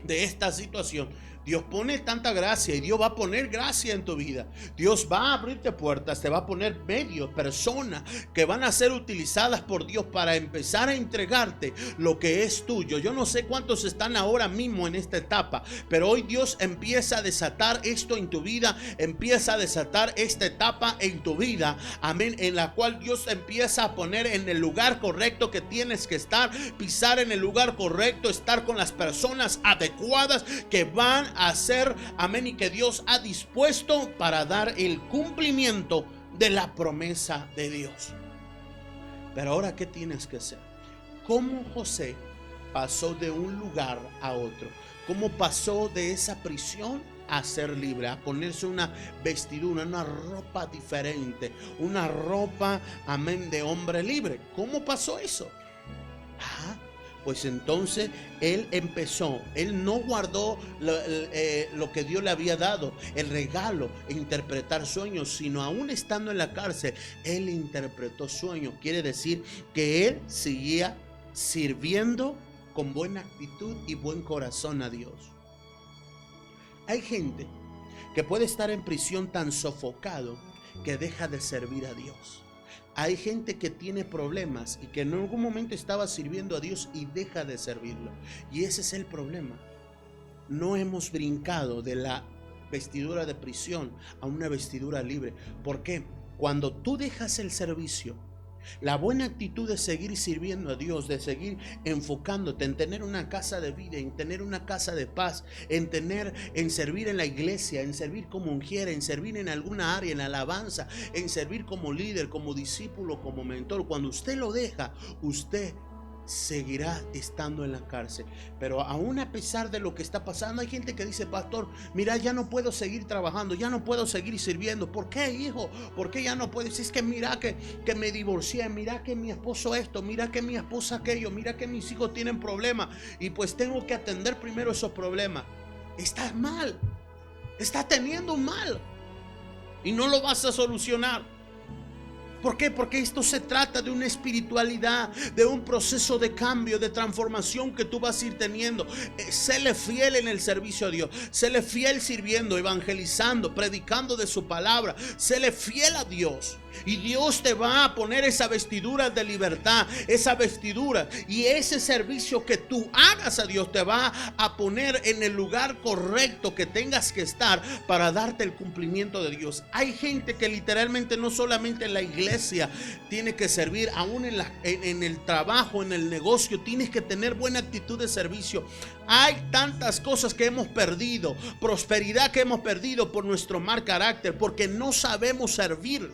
Speaker 2: de esta situación, Dios pone tanta gracia, y Dios va a poner gracia en tu vida. Dios va a abrirte puertas, te va a poner medios, personas que van a ser utilizadas por Dios para empezar a entregarte lo que es tuyo. Yo no sé cuántos están ahora mismo en esta etapa, pero hoy Dios empieza a desatar esto en tu vida, empieza a desatar esta etapa en tu vida, amén, en la cual Dios empieza a poner en el lugar correcto que tienes que estar, pisar en el lugar correcto, estar con las personas adecuadas que van a hacer, amén, y que Dios ha dispuesto para dar el cumplimiento de la promesa de Dios. Pero ahora, ¿qué tienes que hacer? ¿Cómo José pasó de un lugar a otro? ¿Cómo pasó de esa prisión a ser libre, a ponerse una vestidura, una ropa diferente, una ropa, amén, de hombre libre? ¿Cómo pasó eso? Pues entonces él no guardó lo que Dios le había dado, el regalo, interpretar sueños, sino aún estando en la cárcel, él interpretó sueños. Quiere decir que él seguía sirviendo con buena actitud y buen corazón a Dios. Hay gente que puede estar en prisión tan sofocado que deja de servir a Dios. Hay gente que tiene problemas y que en algún momento estaba sirviendo a Dios y deja de servirlo. Y ese es el problema. No hemos brincado de la vestidura de prisión a una vestidura libre. ¿Por qué? Cuando tú dejas el servicio, La buena actitud de seguir sirviendo a Dios, de seguir enfocándote en tener una casa de vida, en tener una casa de paz, en servir en la iglesia, en servir como ungiera, en servir en alguna área, en alabanza, en servir como líder, como discípulo, como mentor. Cuando usted lo deja, usted seguirá estando en la cárcel. Pero aún a pesar de lo que está pasando, hay gente que dice: pastor, mira, ya no puedo seguir trabajando, ya no puedo seguir sirviendo. ¿Por qué, hijo? ¿Por qué ya no puedes? Si es que mira que me divorcié, mira que mi esposo esto, mira que mi esposa aquello, mira que mis hijos tienen problemas y pues tengo que atender primero esos problemas. Estás mal, estás teniendo un mal y no lo vas a solucionar. ¿Por qué? Porque esto se trata de una espiritualidad, de un proceso de cambio, de transformación que tú vas a ir teniendo. Séle fiel en el servicio a Dios. Séle fiel sirviendo, evangelizando, predicando de su palabra. Séle fiel a Dios. Y Dios te va a poner esa vestidura de libertad, esa vestidura, y ese servicio que tú hagas a Dios te va a poner en el lugar correcto que tengas que estar para darte el cumplimiento de Dios. Hay gente que literalmente no solamente en la iglesia tiene que servir, aún en el trabajo, en el negocio, tienes que tener buena actitud de servicio. Hay tantas cosas que hemos perdido, prosperidad que hemos perdido por nuestro mal carácter, porque no sabemos servir.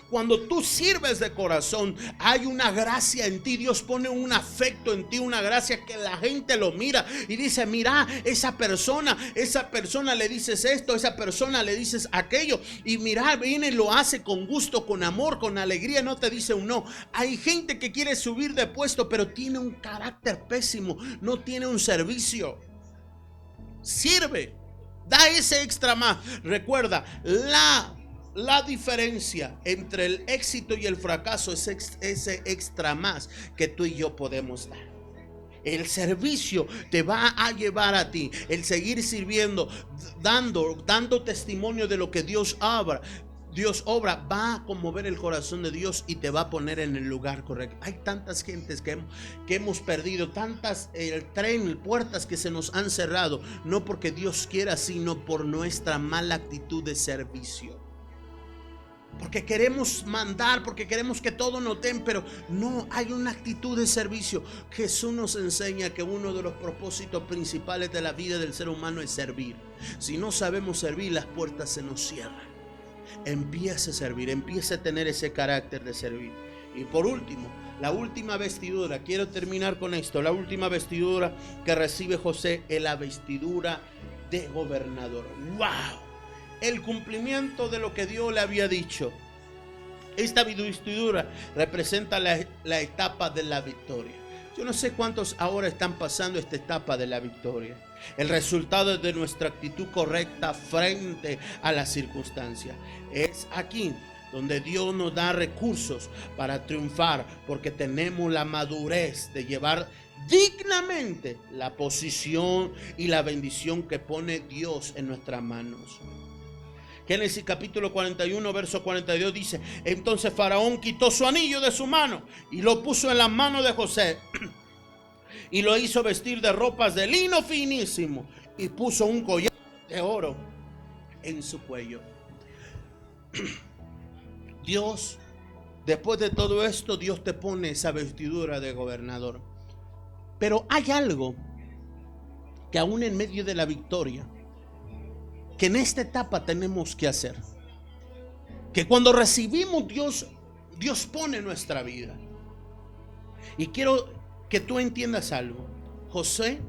Speaker 2: Cuando tú sirves de corazón, hay una gracia en ti. Dios pone un afecto en ti, una gracia que la gente lo mira y dice: mira, esa persona le dices esto, esa persona le dices aquello, y mira, viene y lo hace con gusto, con amor, con alegría, no te dice un no. Hay gente que quiere subir de puesto, pero tiene un carácter pésimo, no tiene un servicio. Sirve, da ese extra más. Recuerda, la diferencia entre el éxito y el fracaso es ese extra más que tú y yo podemos dar. El servicio te va a llevar a ti, el seguir sirviendo, dando testimonio de lo que Dios obra, va a conmover el corazón de Dios y te va a poner en el lugar correcto. Hay tantas gentes que hemos perdido, tantas puertas que se nos han cerrado, no porque Dios quiera, sino por nuestra mala actitud de servicio. Porque queremos mandar, porque queremos que todo noten, pero no hay una actitud de servicio. Jesús nos enseña que uno de los propósitos principales de la vida del ser humano es servir. Si no sabemos servir, las puertas se nos cierran. Empieza a servir, empieza a tener ese carácter de servir. Y por último, la última vestidura, quiero terminar con esto. La última vestidura que recibe José es la vestidura de gobernador. ¡Wow! El cumplimiento de lo que Dios le había dicho. Esta vestidura representa la etapa de la victoria. Yo no sé cuántos ahora están pasando esta etapa de la victoria. El resultado de nuestra actitud correcta frente a las circunstancias. Es aquí donde Dios nos da recursos para triunfar, porque tenemos la madurez de llevar dignamente la posición y la bendición que pone Dios en nuestras manos. Génesis capítulo 41 verso 42 dice: entonces Faraón quitó su anillo de su mano y lo puso en la mano de José y lo hizo vestir de ropas de lino finísimo y puso un collar de oro en su cuello. Dios, después de todo esto, Dios te pone esa vestidura de gobernador. Pero hay algo que aún en medio de la victoria, que en esta etapa tenemos que hacer. Que cuando recibimos Dios pone nuestra vida. Y quiero que tú entiendas algo. José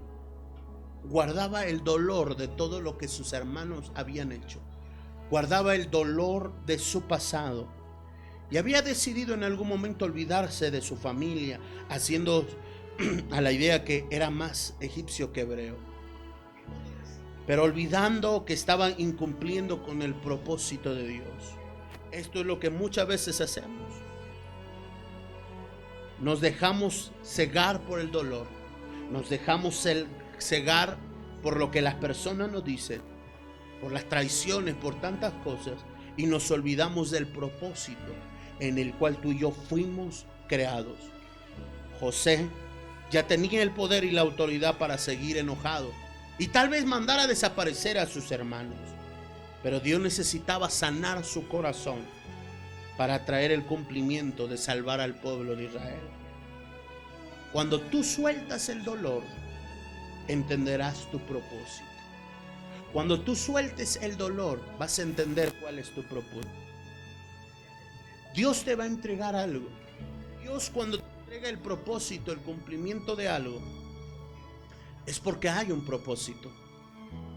Speaker 2: guardaba el dolor de todo lo que sus hermanos habían hecho. Guardaba el dolor de su pasado. Y había decidido en algún momento olvidarse de su familia, haciendo a la idea que era más egipcio que hebreo. Pero olvidando que estaban incumpliendo con el propósito de Dios. Esto es lo que muchas veces hacemos. Nos dejamos cegar por el dolor. Nos dejamos cegar por lo que las personas nos dicen, por las traiciones, por tantas cosas, y nos olvidamos del propósito en el cual tú y yo fuimos creados. José ya tenía el poder y la autoridad para seguir enojado y tal vez mandar a desaparecer a sus hermanos, pero Dios necesitaba sanar su corazón para traer el cumplimiento de salvar al pueblo de Israel. Cuando tú sueltas el dolor, entenderás tu propósito. Cuando tú sueltes el dolor, vas a entender cuál es tu propósito. Dios te va a entregar algo. Dios, cuando te entrega el propósito, el cumplimiento de algo, es porque hay un propósito.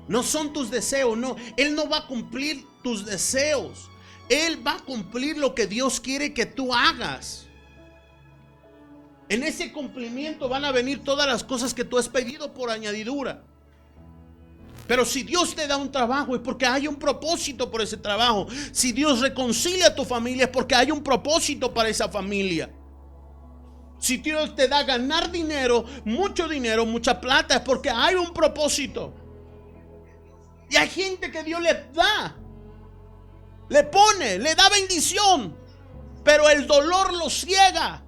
Speaker 2: No son tus deseos, no. Él no va a cumplir tus deseos. Él va a cumplir lo que Dios quiere que tú hagas. En ese cumplimiento van a venir todas las cosas que tú has pedido por añadidura. Pero si Dios te da un trabajo es porque hay un propósito por ese trabajo. Si Dios reconcilia a tu familia es porque hay un propósito para esa familia. Si Dios te da ganar dinero, mucha plata, es porque hay un propósito. Y hay gente que Dios le da, le pone, le da bendición, pero el dolor lo ciega.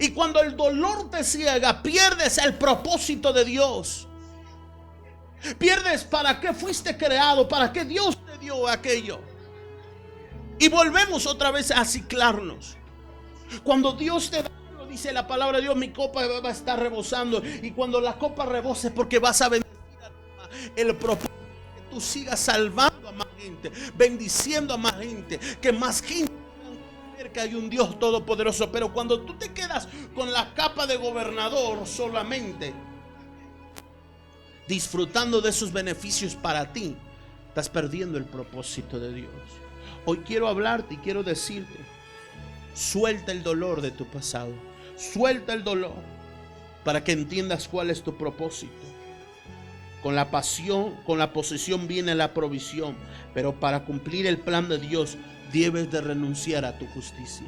Speaker 2: Y cuando el dolor te ciega, pierdes el propósito de Dios. Pierdes para qué fuiste creado, para qué Dios te dio aquello. Y volvemos otra vez a ciclarnos. Cuando Dios te da, dice la palabra de Dios, mi copa va a estar rebosando. Y cuando la copa rebose, porque vas a bendecir el propósito, que tú sigas salvando a más gente, bendiciendo a más gente, que más gente pueda que hay un Dios todopoderoso. Pero cuando tú te quedas con la capa de gobernador solamente, disfrutando de esos beneficios para ti, estás perdiendo el propósito de Dios. Hoy quiero hablarte y quiero decirte: suelta el dolor de tu pasado, suelta el dolor para que entiendas cuál es tu propósito. Con la pasión, con la posesión viene la provisión, pero para cumplir el plan de Dios debes de renunciar a tu justicia.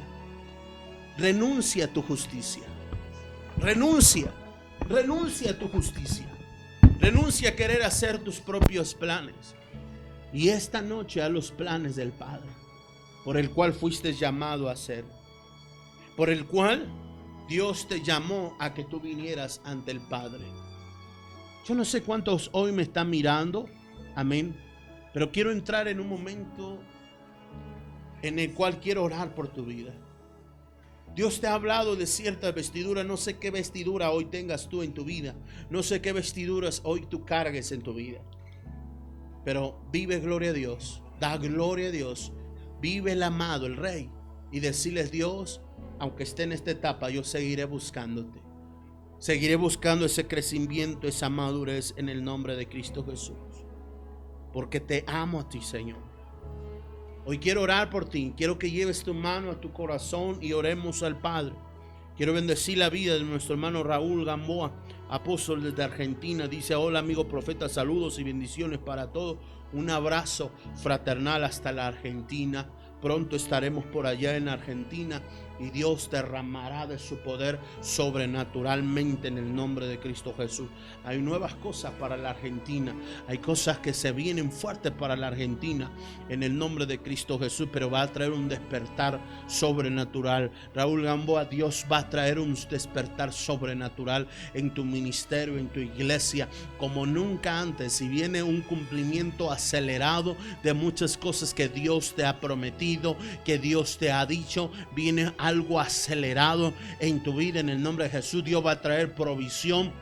Speaker 2: Renuncia a tu justicia. Renuncia a tu justicia. Renuncia a querer hacer tus propios planes. Y esta noche a los planes del Padre, por el cual fuiste llamado a ser, por el cual Dios te llamó a que tú vinieras ante el Padre. Yo no sé cuántos hoy me están mirando, amén, pero quiero entrar en un momento en el cual quiero orar por tu vida. Dios te ha hablado de cierta vestidura. No sé qué vestidura hoy tengas tú en tu vida, no sé qué vestiduras hoy tú cargues en tu vida, pero vive gloria a Dios, da gloria a Dios, vive el amado, el Rey, y decirles: Dios, aunque esté en esta etapa, yo seguiré buscándote, seguiré buscando ese crecimiento, esa madurez en el nombre de Cristo Jesús, porque te amo a ti, Señor. Hoy quiero orar por ti, quiero que lleves tu mano a tu corazón y oremos al Padre. Quiero bendecir la vida de nuestro hermano Raúl Gamboa, apóstol desde Argentina. Dice: hola amigo profeta, saludos y bendiciones para todos. Un abrazo fraternal hasta la Argentina. Pronto estaremos por allá en Argentina y Dios derramará de su poder sobrenaturalmente en el nombre de Cristo Jesús. Hay nuevas cosas para la Argentina, hay cosas que se vienen fuertes para la Argentina en el nombre de Cristo Jesús, pero va a traer un despertar sobrenatural. Raúl Gamboa, Dios va a traer un despertar sobrenatural en tu ministerio, en tu iglesia, como nunca antes. Y viene un cumplimiento acelerado de muchas cosas que Dios te ha prometido, que Dios te ha dicho. Viene algo acelerado en tu vida en el nombre de Jesús. Dios va a traer provisión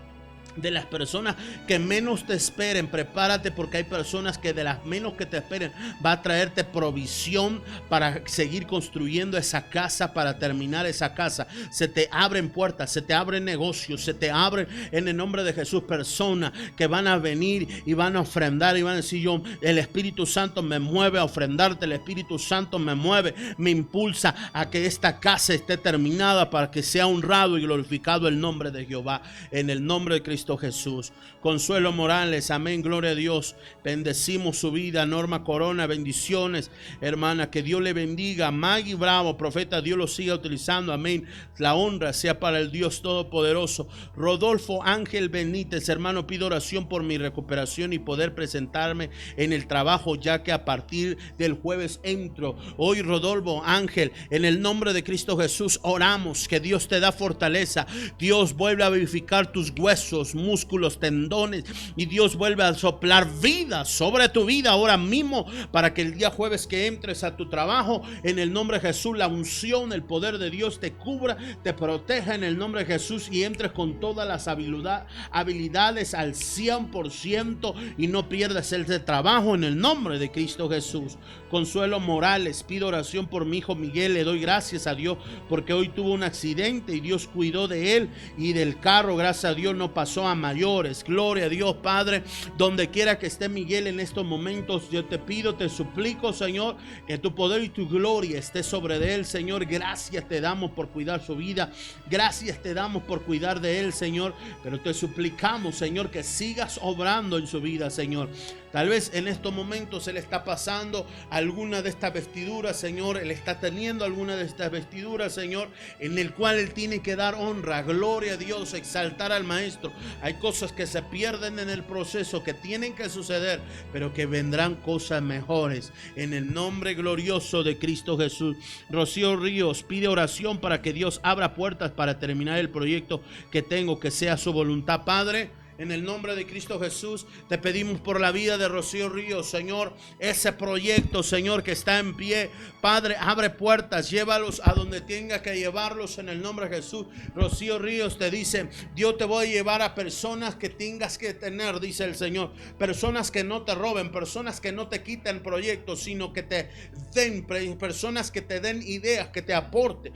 Speaker 2: de las personas que menos te esperen. Prepárate, porque hay personas que de las menos que te esperen va a traerte provisión para seguir construyendo esa casa, para terminar esa casa. Se te abren puertas, se te abren negocios, se te abren en el nombre de Jesús personas que van a venir y van a ofrendar y van a decir: yo, el Espíritu Santo me mueve a ofrendarte, el Espíritu Santo me mueve, me impulsa a que esta casa esté terminada para que sea honrado y glorificado el nombre de Jehová, en el nombre de Cristo Jesús. Consuelo Morales, amén, gloria a Dios. Bendecimos su vida. Norma Corona, bendiciones, hermana, que Dios le bendiga. Maggie Bravo, profeta, Dios lo siga utilizando, amén. La honra sea para el Dios Todopoderoso. Rodolfo Ángel Benítez, hermano, pido oración por mi recuperación y poder presentarme en el trabajo, ya que a partir del jueves entro. Hoy, Rodolfo Ángel, en el nombre de Cristo Jesús oramos que Dios te da fortaleza. Dios vuelve a vivificar tus huesos. huesos, músculos, tendones, y Dios vuelve a soplar vida sobre tu vida ahora mismo, para que el día jueves que entres a tu trabajo, en el nombre de Jesús, la unción, el poder de Dios te cubra, te proteja en el nombre de Jesús, y entres con todas las habilidades al 100% y no pierdas el trabajo en el nombre de Cristo Jesús. Consuelo Morales, pido oración por mi hijo Miguel. Le doy gracias a Dios porque hoy tuvo un accidente y Dios cuidó de él y del carro. Gracias a Dios no pasó a mayores. Gloria a Dios, Padre. Donde quiera que esté Miguel en estos momentos, yo te pido, te suplico, Señor, que tu poder y tu gloria esté sobre de él, Señor. Gracias te damos por cuidar su vida. Gracias te damos por cuidar de él, Señor. Pero te suplicamos, Señor, que sigas obrando en su vida, Señor. Tal vez en estos momentos él está pasando alguna de estas vestiduras, Señor. Él está teniendo alguna de estas vestiduras, Señor, en el cual él tiene que dar honra, gloria a Dios, exaltar al Maestro. Hay cosas que se pierden en el proceso, que tienen que suceder, pero que vendrán cosas mejores. En el nombre glorioso de Cristo Jesús. Rocío Ríos pide oración para que Dios abra puertas para terminar el proyecto que tengo, que sea su voluntad, Padre. En el nombre de Cristo Jesús, te pedimos por la vida de Rocío Ríos, Señor, ese proyecto, Señor, que está en pie. Padre, abre puertas, llévalos a donde tenga que llevarlos en el nombre de Jesús. Rocío Ríos te dice: Dios te voy a llevar a personas que tengas que tener, dice el Señor. Personas que no te roben, personas que no te quiten proyectos, sino que te den, personas que te den ideas, que te aporten,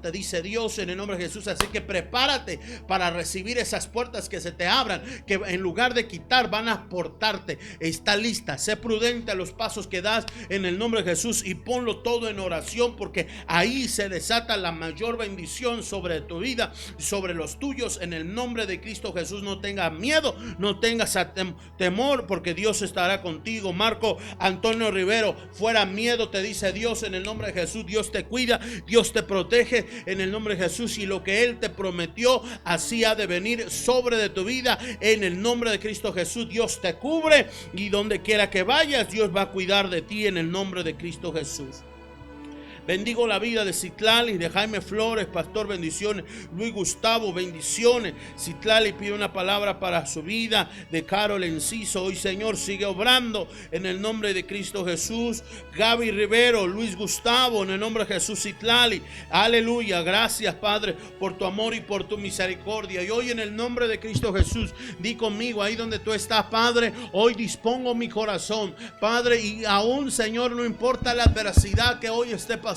Speaker 2: te dice Dios en el nombre de Jesús. Así que prepárate para recibir esas puertas que se te abran, que en lugar de quitar van a aportarte. Está lista, sé prudente a los pasos que das en el nombre de Jesús y ponlo todo en oración, porque ahí se desata la mayor bendición sobre tu vida, sobre los tuyos, en el nombre de Cristo Jesús. No tengas miedo, no tengas temor, porque Dios estará contigo. Marco Antonio Rivero, fuera miedo, te dice Dios en el nombre de Jesús. Dios te cuida, Dios te protege en el nombre de Jesús, y lo que Él te prometió así ha de venir sobre de tu vida en el nombre de Cristo Jesús. Dios te cubre, y donde quiera que vayas Dios va a cuidar de ti en el nombre de Cristo Jesús. Bendigo la vida de Citlali, de Jaime Flores, pastor, bendiciones. Luis Gustavo, bendiciones. Citlali pide una palabra para su vida. De Carol Enciso, hoy Señor sigue obrando en el nombre de Cristo Jesús. Gaby Rivero, Luis Gustavo, en el nombre de Jesús. Citlali, aleluya, gracias Padre por tu amor y por tu misericordia. Y hoy en el nombre de Cristo Jesús, di conmigo ahí donde tú estás, Padre. Hoy dispongo mi corazón, Padre, y aún Señor, no importa la adversidad que hoy esté pasando,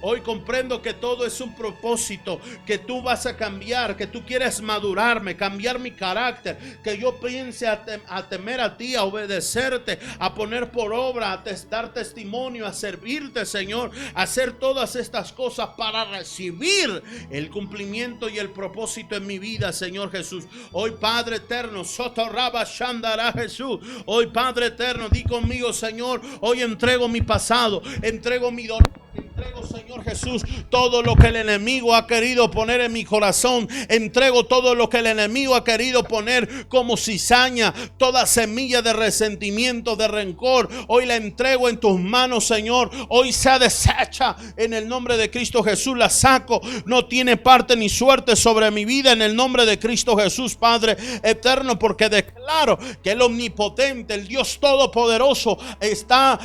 Speaker 2: hoy comprendo que todo es un propósito, que tú vas a cambiar, que tú quieres madurarme, cambiar mi carácter, que yo piense a temer a ti, a obedecerte, a poner por obra, a dar testimonio, a servirte, Señor, a hacer todas estas cosas para recibir el cumplimiento y el propósito en mi vida, Señor Jesús. Hoy Padre eterno, Sotorraba Shandara Jesús, hoy Padre eterno, di conmigo, Señor, hoy entrego mi pasado, entrego mi dolor, entrego, Señor Jesús, todo lo que el enemigo ha querido poner en mi corazón. Entrego todo lo que el enemigo ha querido poner como cizaña, toda semilla de resentimiento, de rencor. Hoy la entrego en tus manos, Señor. Hoy sea deshecha en el nombre de Cristo Jesús. La saco, no tiene parte ni suerte sobre mi vida en el nombre de Cristo Jesús, Padre eterno, porque declaro que el omnipotente, el Dios todopoderoso está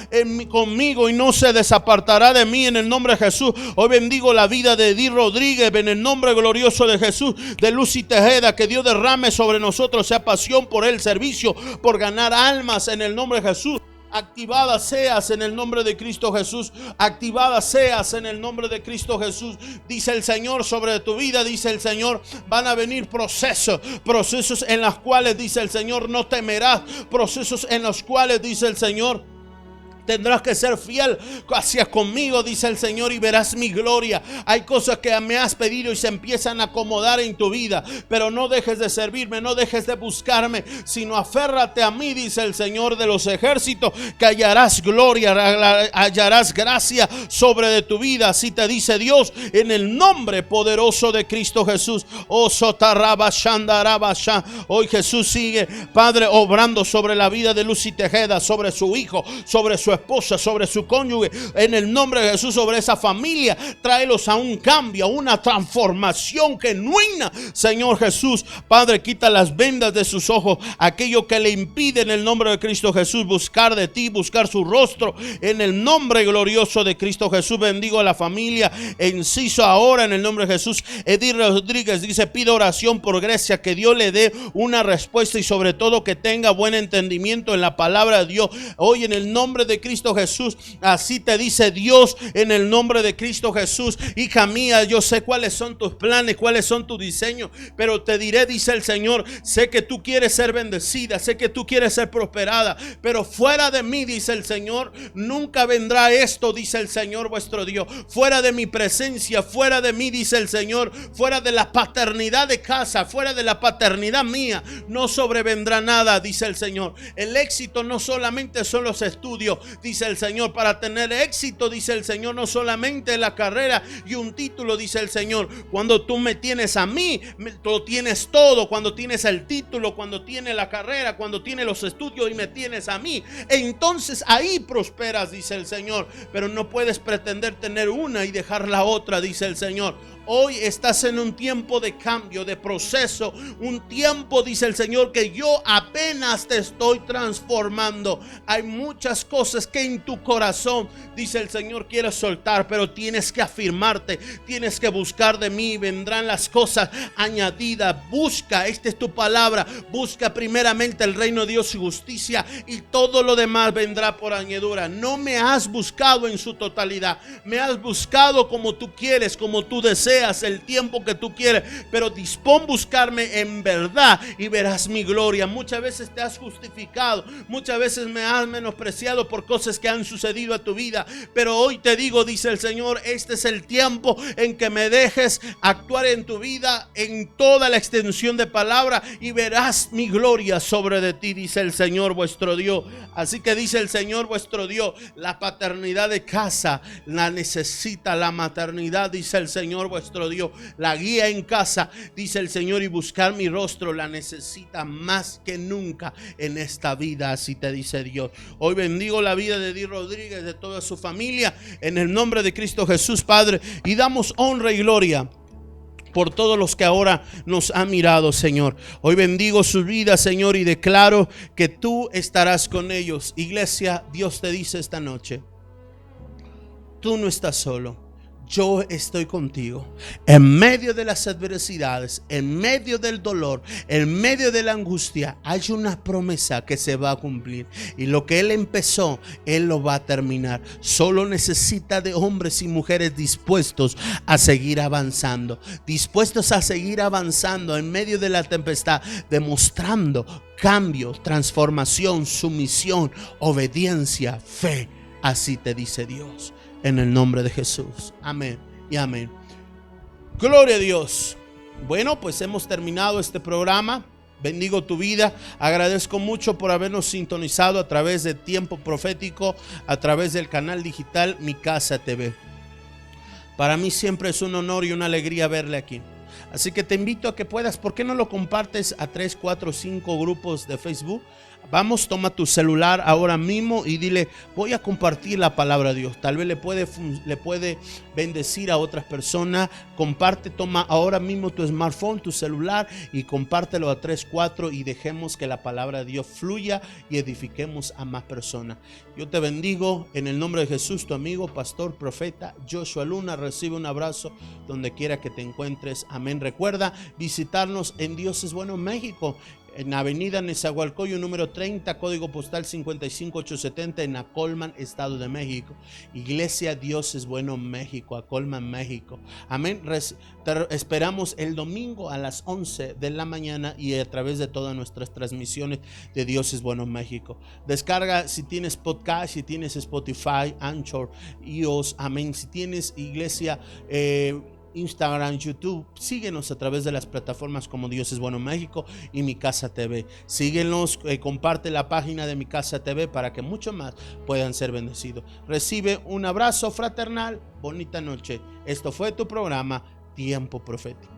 Speaker 2: conmigo y no se desapartará de mí en el nombre de Jesús. Hoy bendigo la vida de Edith Rodríguez en el nombre glorioso de Jesús. De Lucy Tejeda, que Dios derrame sobre nosotros esa pasión por el servicio, por ganar almas en el nombre de Jesús. Activada seas en el nombre de Cristo Jesús. Activada seas en el nombre de Cristo Jesús. Dice el Señor sobre tu vida, dice el Señor, van a venir procesos en los cuales, dice el Señor, no temerás. Procesos en los cuales, dice el Señor, tendrás que ser fiel hacia conmigo, dice el Señor, y verás mi gloria. Hay cosas que me has pedido y se empiezan a acomodar en tu vida, pero no dejes de servirme, no dejes de buscarme, sino aférrate a mí, dice el Señor de los ejércitos, que hallarás gloria, hallarás gracia sobre de tu vida. Así te dice Dios en el nombre poderoso de Cristo Jesús. Oh, Sotarraba Shandarabasha. Hoy Jesús sigue, Padre, obrando sobre la vida de Lucy Tejeda, sobre su hijo, sobre su esposa, sobre su cónyuge, en el nombre de Jesús, sobre esa familia. Tráelos a un cambio, a una transformación genuina, Señor Jesús. Padre, quita las vendas de sus ojos, aquello que le impide en el nombre de Cristo Jesús buscar de ti, buscar su rostro, en el nombre glorioso de Cristo Jesús. Bendigo a la familia Enciso ahora en el nombre de Jesús. Edith Rodríguez dice: pido oración por Grecia, que Dios le dé una respuesta y sobre todo que tenga buen entendimiento en la palabra de Dios. Hoy en el nombre de Cristo Jesús, así te dice Dios en el nombre de Cristo Jesús. Hija mía, yo sé cuáles son tus planes, cuáles son tus diseños, pero te diré, dice el Señor, sé que tú quieres ser bendecida, sé que tú quieres ser prosperada, pero fuera de mí, dice el Señor, nunca vendrá esto, dice el Señor vuestro Dios. Fuera de mi presencia, fuera de mí, dice el Señor, fuera de la paternidad de casa, fuera de la paternidad mía, no sobrevendrá nada, dice el Señor. El éxito no solamente son los estudios, dice el Señor. Para tener éxito, dice el Señor, no solamente la carrera y un título, dice el Señor. Cuando tú me tienes a mí, lo tienes todo. Cuando tienes el título, cuando tienes la carrera, cuando tienes los estudios y me tienes a mí, entonces ahí prosperas, dice el Señor. Pero no puedes pretender tener una y dejar la otra, dice el Señor. Hoy estás en un tiempo de cambio, de proceso, un tiempo, dice el Señor, que yo apenas te estoy transformando. Hay muchas cosas que en tu corazón, dice el Señor, quieres soltar, pero tienes que afirmarte, tienes que buscar de mí, vendrán las cosas añadidas. Busca, esta es tu palabra, busca primeramente el reino de Dios y justicia, y todo lo demás vendrá por añadidura. No me has buscado en su totalidad, me has buscado como tú quieres, como tú deseas, el tiempo que tú quieres, pero dispón buscarme en verdad y verás mi gloria. Muchas veces te has justificado, muchas veces me has menospreciado por cosas que han sucedido a tu vida, pero hoy te digo, dice el Señor, este es el tiempo en que me dejes actuar en tu vida en toda la extensión de palabra y verás mi gloria sobre de ti, dice el Señor vuestro Dios. Así que dice el Señor vuestro Dios, la paternidad de casa la necesita, la maternidad, dice el Señor vuestro Dios, la guía en casa, dice el Señor, y buscar mi rostro la necesita más que nunca en esta vida, así te dice Dios. Hoy bendigo la vida de Edith Rodríguez, de toda su familia, en el nombre de Cristo Jesús, Padre, y damos honra y gloria por todos los que ahora nos han mirado, Señor. Hoy bendigo su vida, Señor, y declaro que tú estarás con ellos. Iglesia, Dios te dice esta noche, tú no estás solo. Yo estoy contigo. En medio de las adversidades, en medio del dolor, en medio de la angustia, hay una promesa que se va a cumplir. Y lo que Él empezó, Él lo va a terminar. Solo necesita de hombres y mujeres dispuestos a seguir avanzando. Dispuestos a seguir avanzando en medio de la tempestad, demostrando cambio, transformación, sumisión, obediencia, fe. Así te dice Dios. En el nombre de Jesús. Amén y amén. Gloria a Dios. Bueno, pues hemos terminado este programa. Bendigo tu vida. Agradezco mucho por habernos sintonizado a través de Tiempo Profético, a través del canal digital Mi Casa TV. Para mí siempre es un honor y una alegría verle aquí. Así que te invito a que puedas, ¿por qué no lo compartes a 3, 4, 5 grupos de Facebook? Vamos, toma tu celular ahora mismo y dile, voy a compartir la palabra de Dios. Tal vez le puede bendecir a otras personas. Comparte, toma ahora mismo tu smartphone, tu celular y compártelo a 3, 4 y dejemos que la palabra de Dios fluya y edifiquemos a más personas. Yo te bendigo en el nombre de Jesús, tu amigo, pastor, profeta Joshua Luna. Recibe un abrazo donde quiera que te encuentres. Amén. Recuerda visitarnos en Dios es Bueno, México, en Avenida Nezahualcóyotl número 30, código postal 55870, en Acolman, Estado de México. Iglesia Dios es Bueno, México, Acolman, México. Amén. Te esperamos el domingo a las 11 de la mañana y a través de todas nuestras transmisiones de Dios es Bueno, México. Descarga si tienes podcast, si tienes Spotify, Anchor, iOS. Amén. Si tienes iglesia, Instagram, YouTube, síguenos a través de las plataformas como Dios es Bueno México y Mi Casa TV. Síguenos, comparte la página de Mi Casa TV para que muchos más puedan ser bendecidos. Recibe un abrazo fraternal, bonita noche. Esto fue tu programa Tiempo Profético.